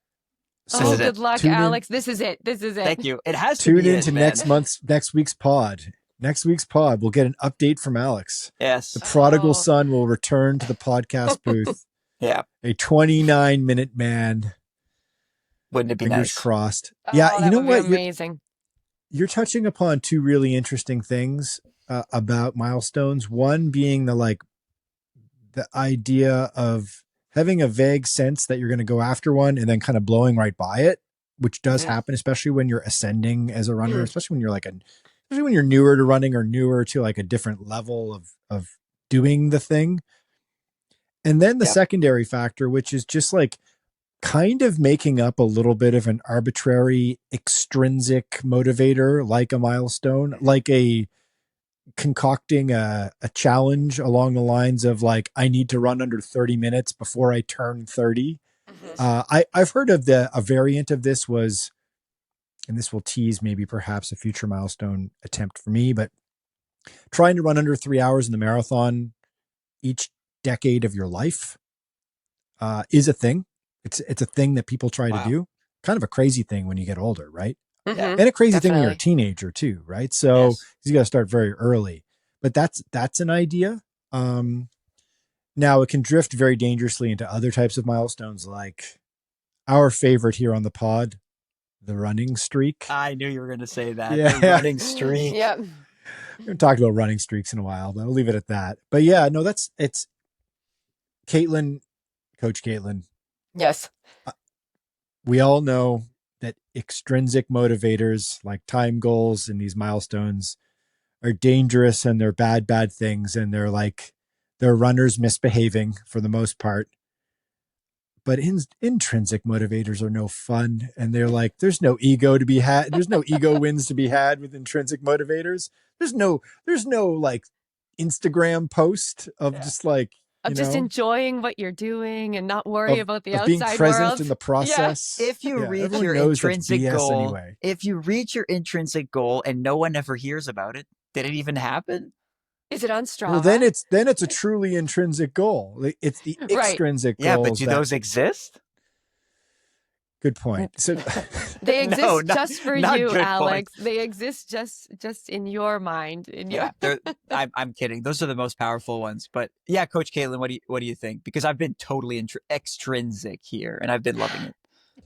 good luck, Alex. This is it. Thank you. It has to tune be into next week's pod. Next week's pod, we'll get an update from Alex. Yes. The prodigal son will return to the podcast booth. Yeah. A 29-minute man. Wouldn't it be Fingers nice? crossed. Yeah, you know what? Amazing. You're touching upon two really interesting things about milestones. One being the idea of having a vague sense that you're going to go after one and then kind of blowing right by it, which does happen, especially when you're ascending as a runner, especially when you're especially when you're newer to running or newer to like a different level of doing the thing. And then the secondary factor, which is just like kind of making up a little bit of an arbitrary extrinsic motivator, like a milestone, like a concocting a challenge along the lines of like, I need to run under 30 minutes before I turn 30. I've heard of a variant of this was, and this will tease maybe perhaps a future milestone attempt for me, but trying to run under 3 hours in the marathon each decade of your life is a thing. It's a thing that people try to do. Kind of a crazy thing when you get older, right? Mhm. And a crazy thing when you're a Definitely. teenager too, right? So you got to start very early. But that's an idea. Now it can drift very dangerously into other types of milestones, like our favorite here on the pod, the running streak. I knew you were going to say that. The Yeah, running streak. Yep. we haven't talked about running streaks in a while, but I'll leave it at that. But yeah, no, it's Katelyn, Coach Katelyn. Yes. We all know that extrinsic motivators like time goals and these milestones are dangerous, and they're bad things, and they're runners misbehaving for the most part. But intrinsic motivators are no fun, and they're like, there's no ego to be had. There's no ego wins to be had with intrinsic motivators. There's no like Instagram post of just like, Of you just know, enjoying what you're doing and not worry about the of being outside present in world. the Yeah. process. If you Yeah, reach everyone your knows that's intrinsic BS goal, anyway. if you reach your intrinsic goal and no one ever hears about it, did it even happen? Is it on Well, Strava? then it's a truly intrinsic goal. It's the Right. extrinsic Yeah, but goals do that. those exist? Good point. So They exist No, not- just for not you, good Alex. point. They exist just in your mind. Yeah, I'm kidding. Those are the most powerful ones. But yeah, Coach Katelyn, what do you think? Because I've been totally extrinsic here, and I've been loving it.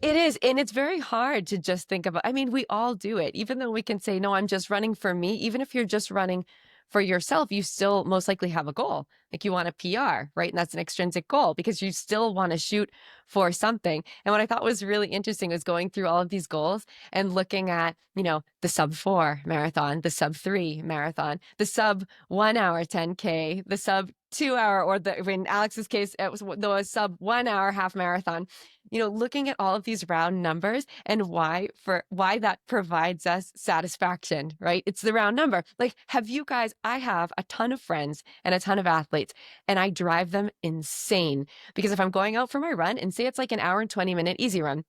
It is. And it's very hard to just think about. I mean, we all do it. Even though we can say, no, I'm just running for me. Even if you're just running for yourself, you still most likely have a goal. Like you want a PR, right? And that's an extrinsic goal because you still want to shoot for something. And what I thought was really interesting was going through all of these goals and looking at, the sub-4 marathon, the sub-3 marathon, the sub-1 hour 10K, the sub-2 hour, or in Alex's case, it was the sub-1 hour half marathon. Looking at all of these round numbers and why that provides us satisfaction, right? It's the round number. Like, I have a ton of friends and a ton of athletes, and I drive them insane because if I'm going out for my run and say it's like an hour and 20-minute easy run,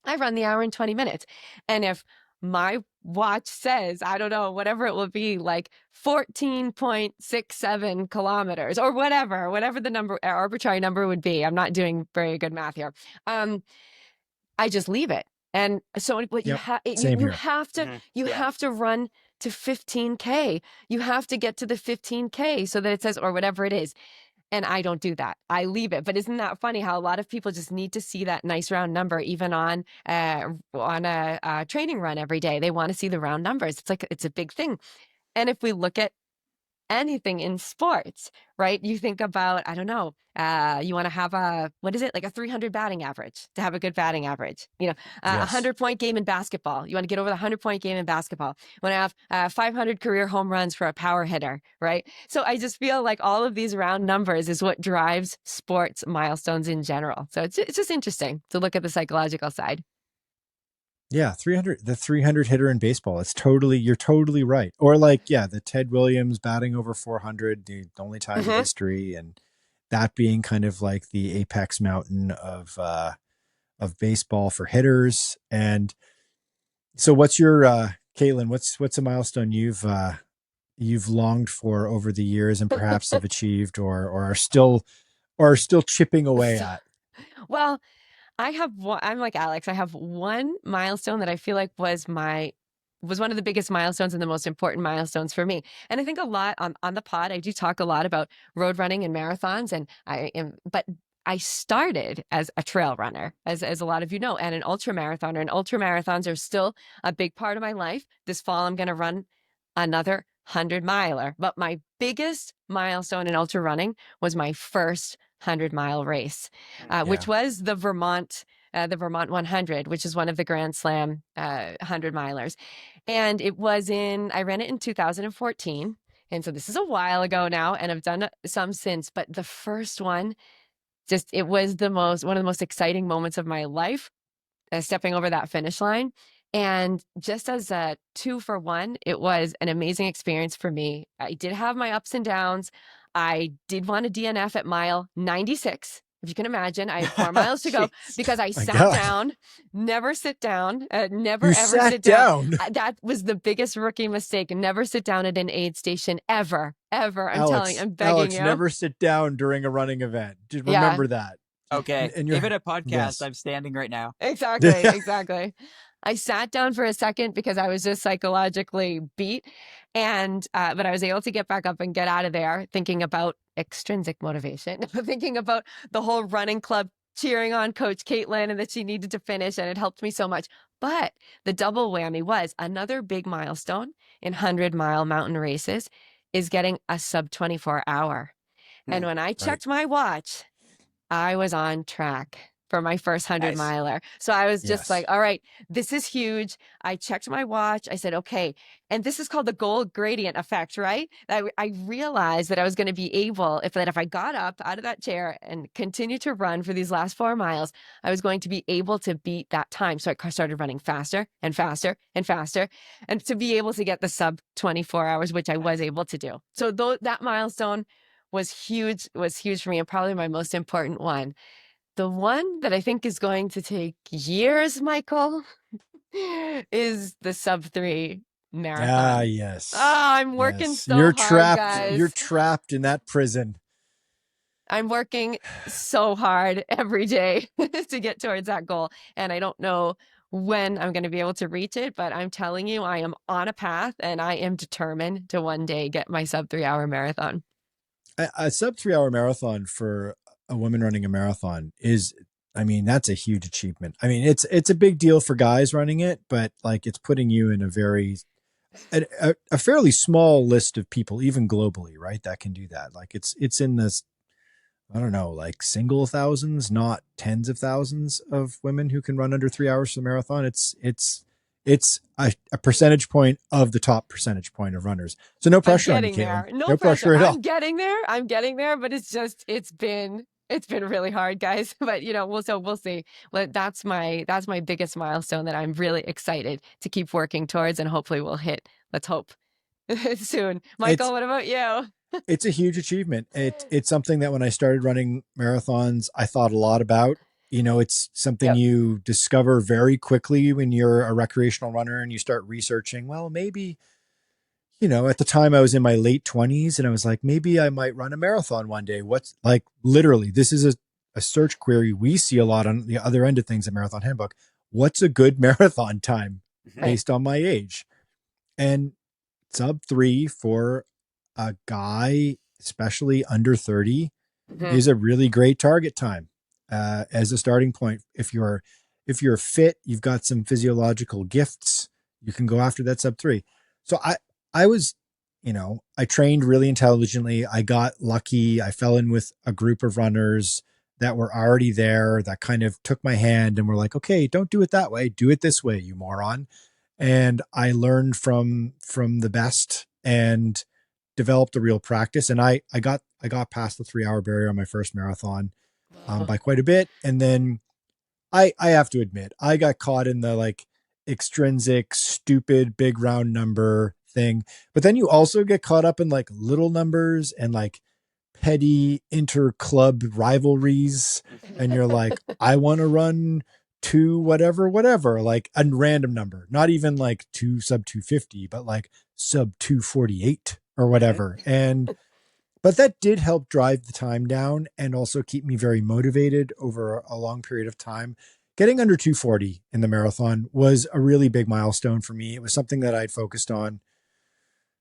I run the hour and 20 minutes. And if my watch says, I don't know, whatever it will be, like 14.67 kilometers or whatever the number, arbitrary number would be. I'm not doing very good math here. I just leave it. And so what you have, you have to, have to run to 15K. You have to get to the 15K so that it says, or whatever it is. And I don't do that. I leave it. But isn't that funny how a lot of people just need to see that nice round number, even on a training run every day? They want to see the round numbers. It's a big thing. And if we look at anything in sports, right? You think about, I don't know, you want to have like a 300 batting average to have a good batting average. A 100-point game in basketball. You want to get over the 100-point game in basketball. You want to have 500 career home runs for a power hitter, right? So I just feel like all of these round numbers is what drives sports milestones in general. So it's just interesting to look at the psychological side. Yeah, the 300 hitter in baseball. You're totally right. Or like, the Ted Williams batting over 400, the only time in history, and that being kind of like the apex mountain of baseball for hitters. And so what's your Katelyn, what's a milestone you've longed for over the years and perhaps have achieved or are still chipping away at? Well, I'm like Alex. I have one milestone that I feel like was one of the biggest milestones and the most important milestones for me. And I think a lot on the pod, I do talk a lot about road running and marathons. But I started as a trail runner, as a lot of you know, and an ultra marathoner. And ultra marathons are still a big part of my life. This fall, I'm going to run another 100-miler. But my biggest milestone in ultra running was my first 100-mile race, which was the Vermont 100, which is one of the Grand Slam 100-milers. And I ran it in 2014. And so this is a while ago now, and I've done some since, but the first one, it was one of the most exciting moments of my life, stepping over that finish line. And just as a 2-for-1, it was an amazing experience for me. I did have my ups and downs. I did want to DNF at mile 96. If you can imagine, I had 4 miles to go Jeez. because I My sat God. down, never sit down, never You ever sat sit down. down. That was the biggest rookie mistake. Never sit down at an aid station ever, ever. I'm begging you. Never sit down during a running event. Just Yeah, remember that. Okay. And Give it a podcast. yes. I'm standing right now. exactly. I sat down for a second because I was just psychologically beat. And, but I was able to get back up and get out of there thinking about extrinsic motivation, thinking about the whole running club cheering on Coach Katelyn and that she needed to finish. And it helped me so much. But the double whammy was another big milestone in 100-mile mountain races is getting a sub 24 hour. And when I checked my watch, I was on track for my first 100 Nice. miler. So I was just Yes. like, all right, this is huge. I checked my watch. I said, okay. And this is called the goal gradient effect, right? I realized that I was going to be able, if I got up out of that chair and continued to run for these last 4 miles, I was going to be able to beat that time. So I started running faster and faster and faster, and to be able to get the sub 24 hours, which I was able to do. So that milestone was huge for me, and probably my most important one. The one that I think is going to take years, Michael, is the sub 3 marathon. Ah, yes. Oh, I'm working yes. so You're hard, trapped. guys. You're trapped in that prison. I'm working so hard every day to get towards that goal. And I don't know when I'm going to be able to reach it, but I'm telling you, I am on a path and I am determined to one day get my sub 3 hour marathon. A sub 3 hour marathon for a woman running a marathon is, I mean, that's a huge achievement. I mean, it's a big deal for guys running it, but like it's putting you in a fairly small list of people, even globally, right? That can do that. Like it's in this, I don't know, like single thousands, not tens of thousands of women who can run under 3 hours for the marathon. It's a percentage point of the top percentage point of runners. So no pressure on you, Katelyn. No pressure at all. I'm getting there, but it's been really hard, guys. But we'll see. Well, that's my biggest milestone that I'm really excited to keep working towards, and hopefully we'll hit. Let's hope soon. Michael, what about you? It's a huge achievement. It's something that when I started running marathons, I thought a lot about. It's something you discover very quickly when you're a recreational runner and you start researching, well, maybe, at the time I was in my late 20s and I was like, maybe I might run a marathon one day. What's like, literally, this is a search query we see a lot on the other end of things at Marathon Handbook. What's a good marathon time based on my age? And sub 3 for a guy, especially under 30, is a really great target time as a starting point. If you're fit, you've got some physiological gifts, you can go after that sub 3. So I was, I trained really intelligently. I got lucky. I fell in with a group of runners that were already there that kind of took my hand and were like, okay, don't do it that way. Do it this way, you moron. And I learned from the best and developed a real practice. And I got past the 3 hour barrier on my first marathon by quite a bit. And then I have to admit, I got caught in the like extrinsic, stupid, big round number thing. But then you also get caught up in like little numbers and like petty inter-club rivalries. And you're like, I want to run to whatever, like a random number, not even like sub 250, but like sub 248 or whatever. But that did help drive the time down and also keep me very motivated over a long period of time. Getting under 240 in the marathon was a really big milestone for me. It was something that I'd focused on.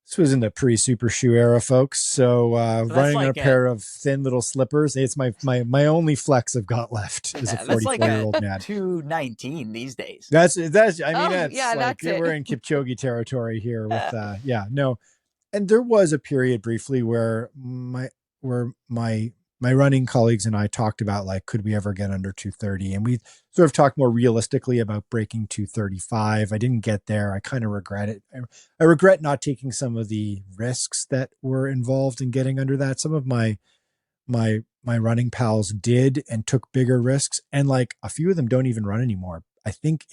This was in the pre-super shoe era, folks. So running on a pair of thin little slippers, it's my only flex I've got left as a 44-year-old man. 219 these days. That's we're in Kipchoge territory here with And there was a period briefly where my running colleagues and I talked about like, could we ever get under 230? And we sort of talked more realistically about breaking 235. I didn't get there. I kind of regret it. I regret not taking some of the risks that were involved in getting under that. Some of my running pals did and took bigger risks. And like a few of them don't even run anymore. I think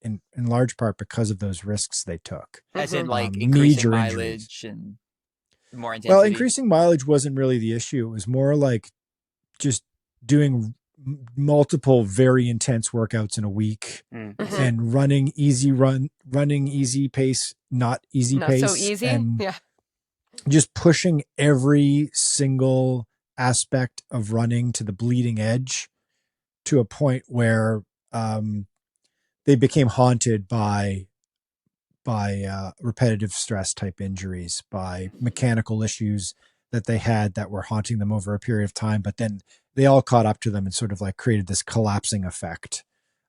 in large part because of those risks they took. As in like increasing Major injuries. mileage and more intensity. Well, increasing mileage wasn't really the issue. It was more like just doing multiple very intense workouts in a week and running easy pace, not easy Not pace. so easy. And Yeah. just pushing every single aspect of running to the bleeding edge to a point where they became haunted by repetitive stress type injuries, by mechanical issues that they had that were haunting them over a period of time. But then they all caught up to them and sort of like created this collapsing effect.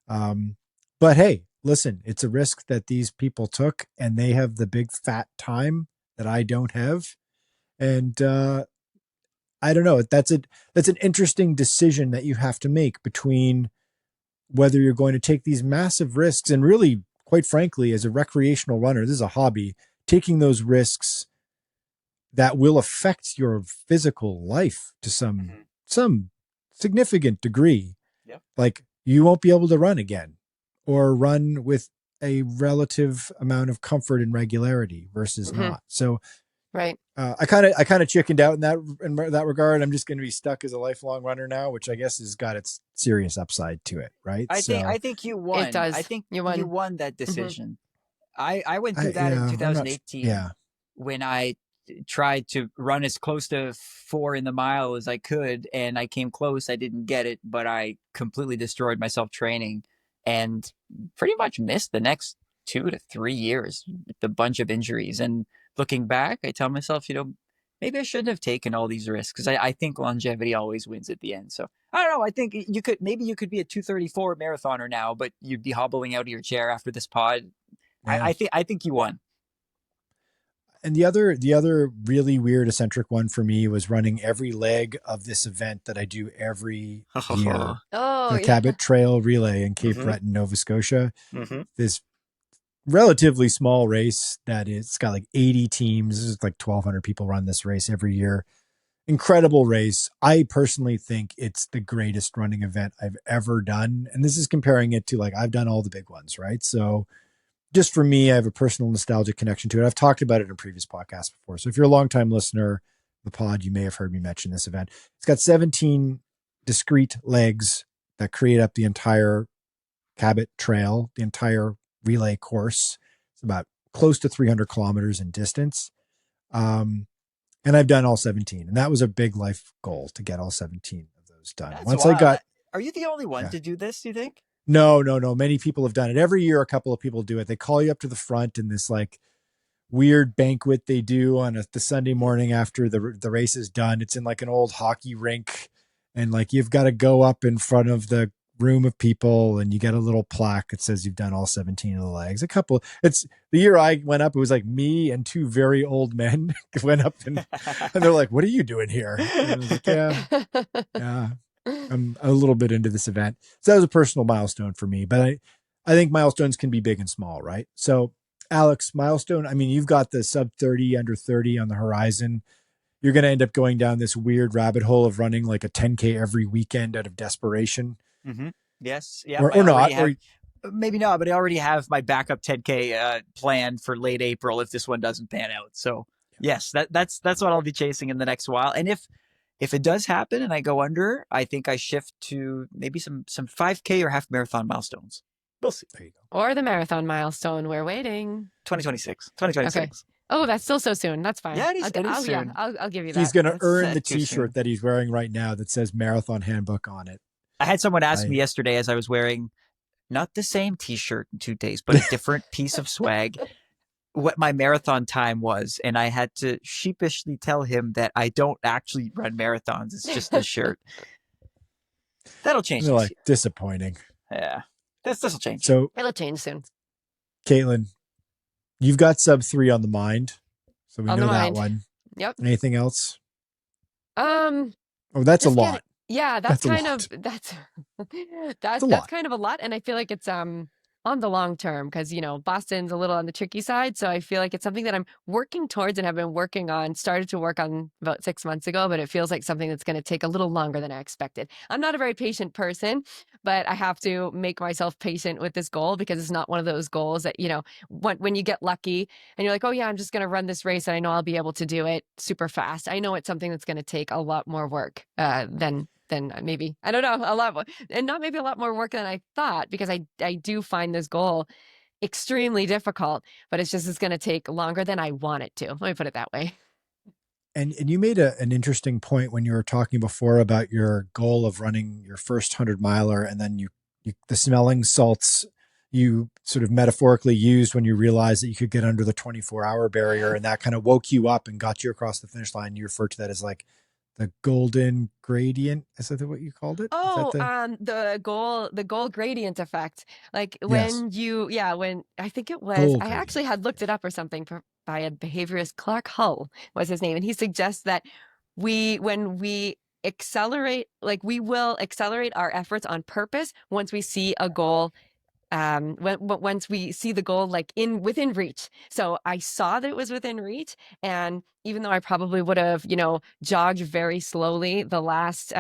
But hey, listen, it's a risk that these people took, and they have the big fat time that I don't have. And I don't know. That's an interesting decision that you have to make between whether you're going to take these massive risks and really, quite frankly, as a recreational runner, this is a hobby, taking those risks that will affect your physical life to some significant degree. Yeah. Like you won't be able to run again or run with a relative amount of comfort and regularity versus not. So right. I kind of chickened out in that regard. I'm just going to be stuck as a lifelong runner now, which I guess has got its serious upside to it, right? I think you won. It does. I think you won that decision. I went through that in 2018 when I tried to run as close to 4 in the mile as I could, and I came close. I didn't get it, but I completely destroyed myself training and pretty much missed the next 2 to 3 years with a bunch of injuries. And looking back, I tell myself, maybe I shouldn't have taken all these risks, because I think longevity always wins at the end. So I don't know. I think you could be a 2:34 marathoner now, but you'd be hobbling out of your chair after this pod. Yeah. I think you won. And the other really weird eccentric one for me was running every leg of this event that I do every year. The Cabot Trail Relay in Cape Breton, Nova Scotia. This relatively small race that it's got like 80 teams. This is like 1,200 people run this race every year. Incredible race. I personally think it's the greatest running event I've ever done. And this is comparing it to like, I've done all the big ones, right? So just for me, I have a personal nostalgic connection to it. I've talked about it in previous podcasts before. So if you're a longtime listener of the pod, you may have heard me mention this event. It's got 17 discrete legs that create up the entire Cabot Trail, the entire relay course. It's about close to 300 kilometers in distance. And I've done all 17. And that was a big life goal, to get all 17 of those done. Are you the only one to do this, do you think? No. Many people have done it. Every year, a couple of people do it. They call you up to the front in this like weird banquet they do on the Sunday morning after the race is done. It's in like an old hockey rink. And like, you've got to go up in front of the room of people and you get a little plaque that says you've done all 17 of the legs. It's the year I went up, it was like me and 2 very old men went up and they're like, "What are you doing here?" And I was like, yeah. I'm a little bit into this event. So that was a personal milestone for me, but I think milestones can be big and small, right? So Alex, milestone, I mean, you've got the sub 30, under 30 on the horizon. You're going to end up going down this weird rabbit hole of running like a 10K every weekend out of desperation. Yes. Yeah. Or not. Maybe not, but I already have my backup 10K planned for late April if this one doesn't pan out. So yes, that's what I'll be chasing in the next while. And if it does happen and I go under, I think I shift to maybe some 5K or half marathon milestones. We'll see. There you go. Or the marathon milestone. We're waiting. 2026. Okay. Oh, that's still so soon. That's fine. Yeah, it is soon. Yeah, I'll give you that. He's going to earn the t-shirt that he's wearing right now that says Marathon Handbook on it. I had someone ask me yesterday as I was wearing not the same t-shirt in 2 days, but a different piece of swag, what my marathon time was. And I had to sheepishly tell him that I don't actually run marathons. It's just the shirt. That'll change. They're like, disappointing. Yeah. This will change. So it'll change soon. Katelyn, you've got sub 3 on the mind. So we know that one. Yep. Anything else? Oh, that's a lot. Yeah, that's kind of a lot. And I feel like it's on the long term, because, Boston's a little on the tricky side. So I feel like it's something that I'm working towards and have been working on, started to work on about 6 months ago, but it feels like something that's going to take a little longer than I expected. I'm not a very patient person, but I have to make myself patient with this goal, because it's not one of those goals that, when you get lucky and you're like, oh yeah, I'm just going to run this race and I know I'll be able to do it super fast. I know it's something that's going to take a lot more work than maybe, I don't know, a lot more, and not maybe a lot more work than I thought, because I do find this goal extremely difficult, but it's going to take longer than I want it to. Let me put it that way. And you made an interesting point when you were talking before about your goal of running your first 100-miler, and then the smelling salts you sort of metaphorically used when you realized that you could get under the 24-hour barrier, and that kind of woke you up and got you across the finish line. You referred to that as like the golden gradient. Is that what you called it? Oh, the goal gradient effect. Like Yes. when I think it was, Goal I gradient. actually had looked it up or something by a behaviorist, Clark Hull was his name. And he suggests that when we accelerate, like we will accelerate our efforts on purpose once we see a goal, once we see the goal like within reach. So I saw that it was within reach, and even though I probably would have jogged very slowly the last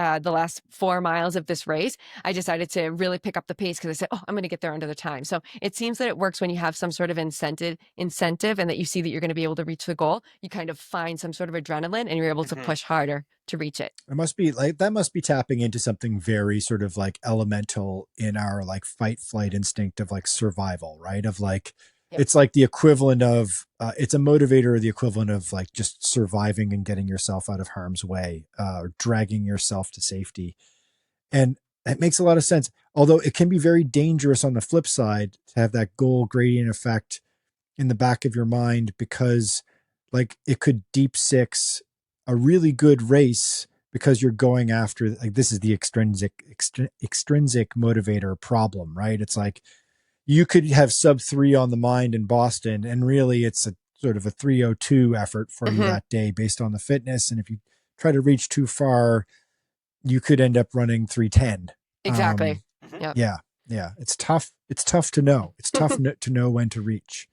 4 miles of this race, I decided to really pick up the pace, because I said, oh, I'm going to get there under the time. So it seems that it works when you have some sort of incentive and that you see that you're going to be able to reach the goal. You kind of find some sort of adrenaline and you're able to push harder to reach it. It must be like, that must be tapping into something very sort of like elemental in our like fight flight instinct of like survival, right? Of like, Yep. It's like the equivalent of, it's a motivator, the equivalent of like just surviving and getting yourself out of harm's way, or dragging yourself to safety. And it makes a lot of sense. Although it can be very dangerous on the flip side to have that goal gradient effect in the back of your mind, because like it could deep six a really good race, because you're going after, like, this is the extrinsic motivator problem, right? It's like you could have sub 3 on the mind in Boston, and really it's a sort of a 3:02 effort for you that day based on the fitness. And if you try to reach too far, you could end up running 3:10. Exactly. Yep. Yeah. It's tough. It's tough to know. It's tough to know when to reach.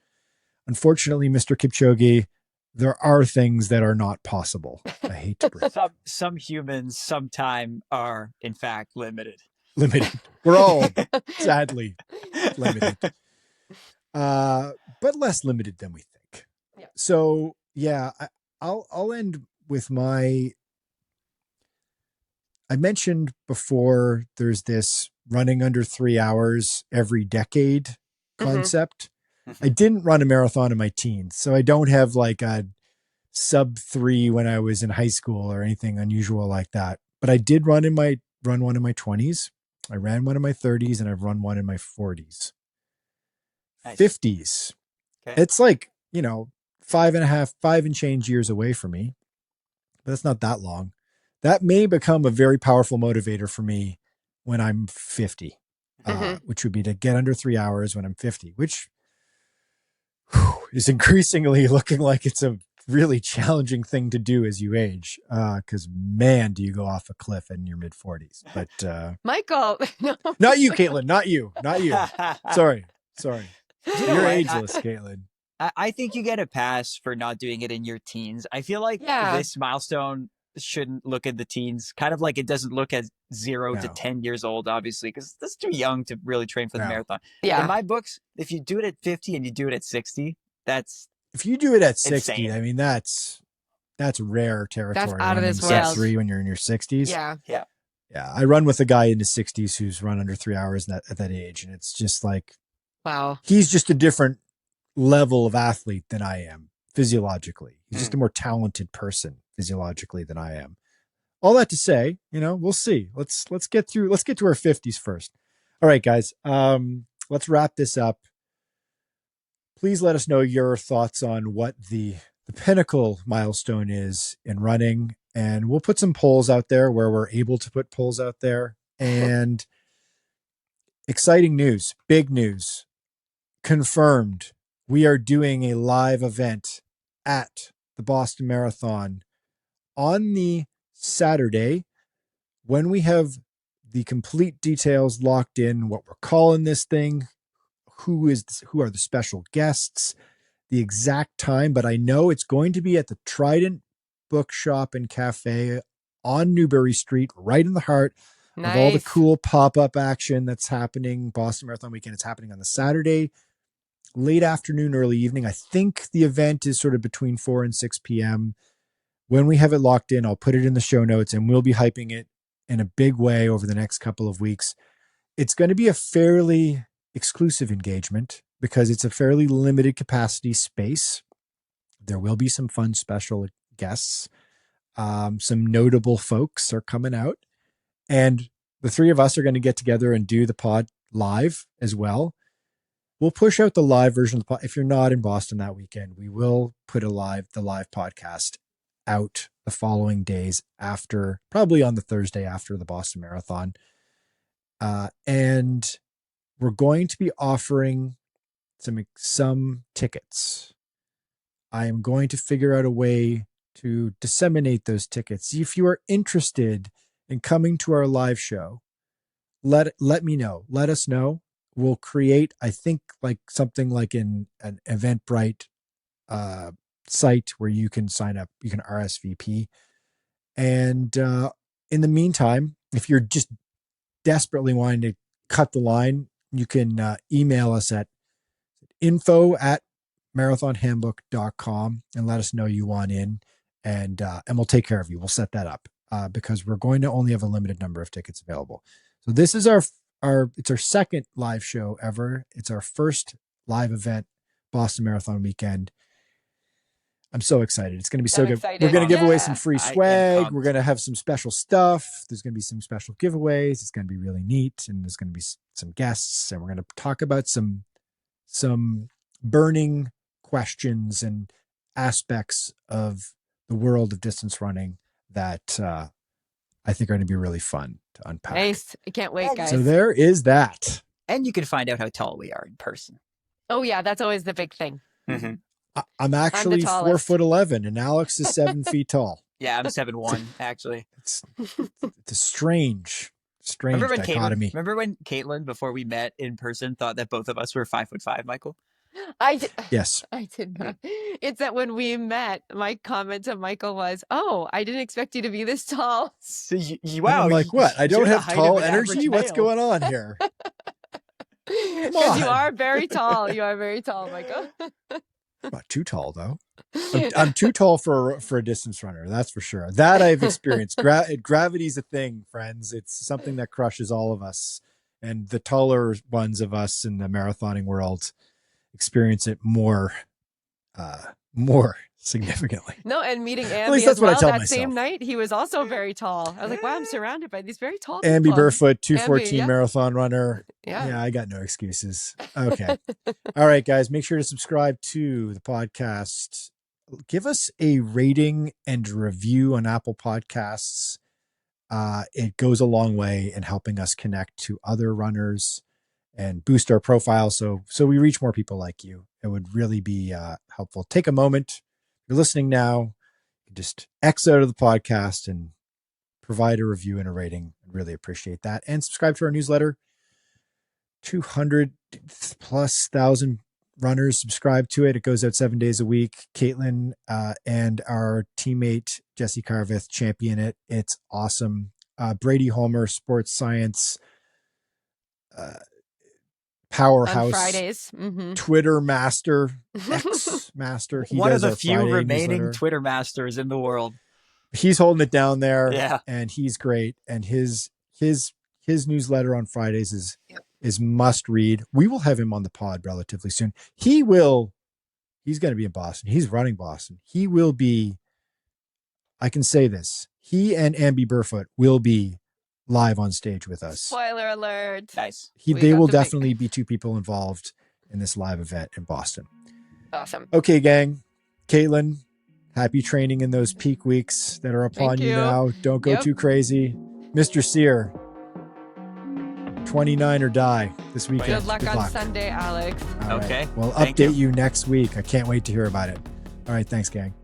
Unfortunately, Mr. Kipchoge, there are things that are not possible. I hate to break. Some humans sometime are in fact limited. We're all sadly limited, but less limited than we think. Yeah. So yeah, I'll end with I mentioned before, there's this running under 3 hours every decade concept. I didn't run a marathon in my teens, so I don't have like a sub 3 when I was in high school or anything unusual like that. But I did run one in my 20s. I ran one in my 30s, and I've run one in my 40s. Nice. 50s. Okay. It's like, 5 and change years away from me, but that's not that long. That may become a very powerful motivator for me when I'm 50, which would be to get under 3 hours when I'm 50, which is increasingly looking like it's a really challenging thing to do as you age. Because man, do you go off a cliff in your mid 40s. But Michael, not you, Katelyn, not you. Sorry. You're ageless, Katelyn. I think you get a pass for not doing it in your teens. I feel like this milestone shouldn't look at the teens, kind of like it doesn't look at 0 to 10 years old, obviously, because that's too young to really train for the marathon. In my books, if you do it at 50 and you do it at 60, if you do it at 60, insane. I mean, that's rare territory. That's out of this world. 3 when you're in your 60s. Yeah. I run with a guy in his 60s who's run under 3 hours at that age, and it's just like, wow, he's just a different level of athlete than I am physiologically. He's just a more talented person physiologically than I am. All that to say, we'll see. Let's get to our 50s first. All right, guys. Let's wrap this up. Please let us know your thoughts on what the pinnacle milestone is in running, and we'll put some polls out there where we're able to put polls out there. And exciting news, big news, confirmed. We are doing a live event at the Boston Marathon on the Saturday. When we have the complete details locked in, what we're calling this thing, who are the special guests, the exact time, but I know it's going to be at the Trident Bookshop and Cafe on Newbury Street, right in the heart of all the cool pop-up action that's happening. Boston Marathon weekend. It's happening on the Saturday, late afternoon, early evening. I think the event is sort of between 4 and 6 p.m. When we have it locked in, I'll put it in the show notes, and we'll be hyping it in a big way over the next couple of weeks. It's going to be a fairly exclusive engagement because it's a fairly limited capacity space. There will be some fun special guests. Some notable folks are coming out, and the three of us are going to get together and do the pod live as well. We'll push out the live version of the pod. If you're not in Boston that weekend, we will put the live podcast out the following days after, probably on the Thursday after the Boston Marathon. And we're going to be offering some tickets. I am going to figure out a way to disseminate those tickets. If you are interested in coming to our live show, let me know. Let us know. We'll create, I think, like something like an Eventbrite site where you can sign up, you can RSVP. And in the meantime, if you're just desperately wanting to cut the line, you can email us at info@marathonhandbook.com and let us know you want in, and we'll take care of you. We'll set that up because we're going to only have a limited number of tickets available. So this is it's our second live show ever. It's our first live event, Boston Marathon weekend. I'm so excited. It's going to be so good. Excited. We're going to give away some free I am swag. pumped. We're going to have some special stuff. There's going to be some special giveaways. It's going to be really neat. And there's going to be some guests, and we're going to talk about some burning questions and aspects of the world of distance running that I think are going to be really fun to unpack. Nice. I can't wait, guys. So there is that. And you can find out how tall we are in person. Oh, yeah. That's always the big thing. Mm-hmm. I'm actually 4'11", and Alex is 7 feet tall. Yeah, I'm 7'1", actually. It's a strange dichotomy. Remember when Katelyn, before we met in person, thought that both of us were 5'5", Michael? Yes. I did not. It's that when we met, my comment to Michael was, "Oh, I didn't expect you to be this tall." So wow. I'm like, what? I don't have tall energy? average What's male. going on here? Because you are very tall. You are very tall, Michael. I'm not too tall, though. I'm too tall for a distance runner. That's for sure. That I've experienced. Gravity's a thing, friends. It's something that crushes all of us. And the taller ones of us in the marathoning world experience it more significantly. No, and meeting Amby At least that's as what I well tell that myself. same night, he was also very tall. I was like, wow, I'm surrounded by these very tall Amby people. Burfoot, 2:14 Amby, yeah. marathon runner. Yeah. I got no excuses. Okay. All right, guys, make sure to subscribe to the podcast. Give us a rating and review on Apple Podcasts. It goes a long way in helping us connect to other runners and boost our profile so we reach more people like you. It would really be helpful. Take a moment. You're listening now. Just X out of the podcast and provide a review and a rating. I'd really appreciate that. And subscribe to our newsletter. 200,000+ runners subscribe to it. It goes out 7 days a week. Katelyn and our teammate Jesse Carveth champion it. It's awesome. Brady Homer, sports science powerhouse On Fridays. Mm-hmm. Twitter master, X master. He One of does the our few Friday remaining newsletter. Twitter masters in the world. He's holding it down there. Yeah. And he's great. And his newsletter on Fridays is must read. We will have him on the pod relatively soon. He's going to be in Boston. He's running Boston. He will be, I can say this, he and Amby Burfoot will be live on stage with us. Spoiler alert. Nice. They will definitely be two people involved in this live event in Boston. Awesome. Okay, gang. Katelyn, happy training in those peak weeks that are upon Thank you you. now. Don't go too crazy. Mr. Sear, 29 or die this weekend. Good luck on Sunday, Alex. All right. Okay. We'll Thank update you next week. I can't wait to hear about it. All right. Thanks, gang.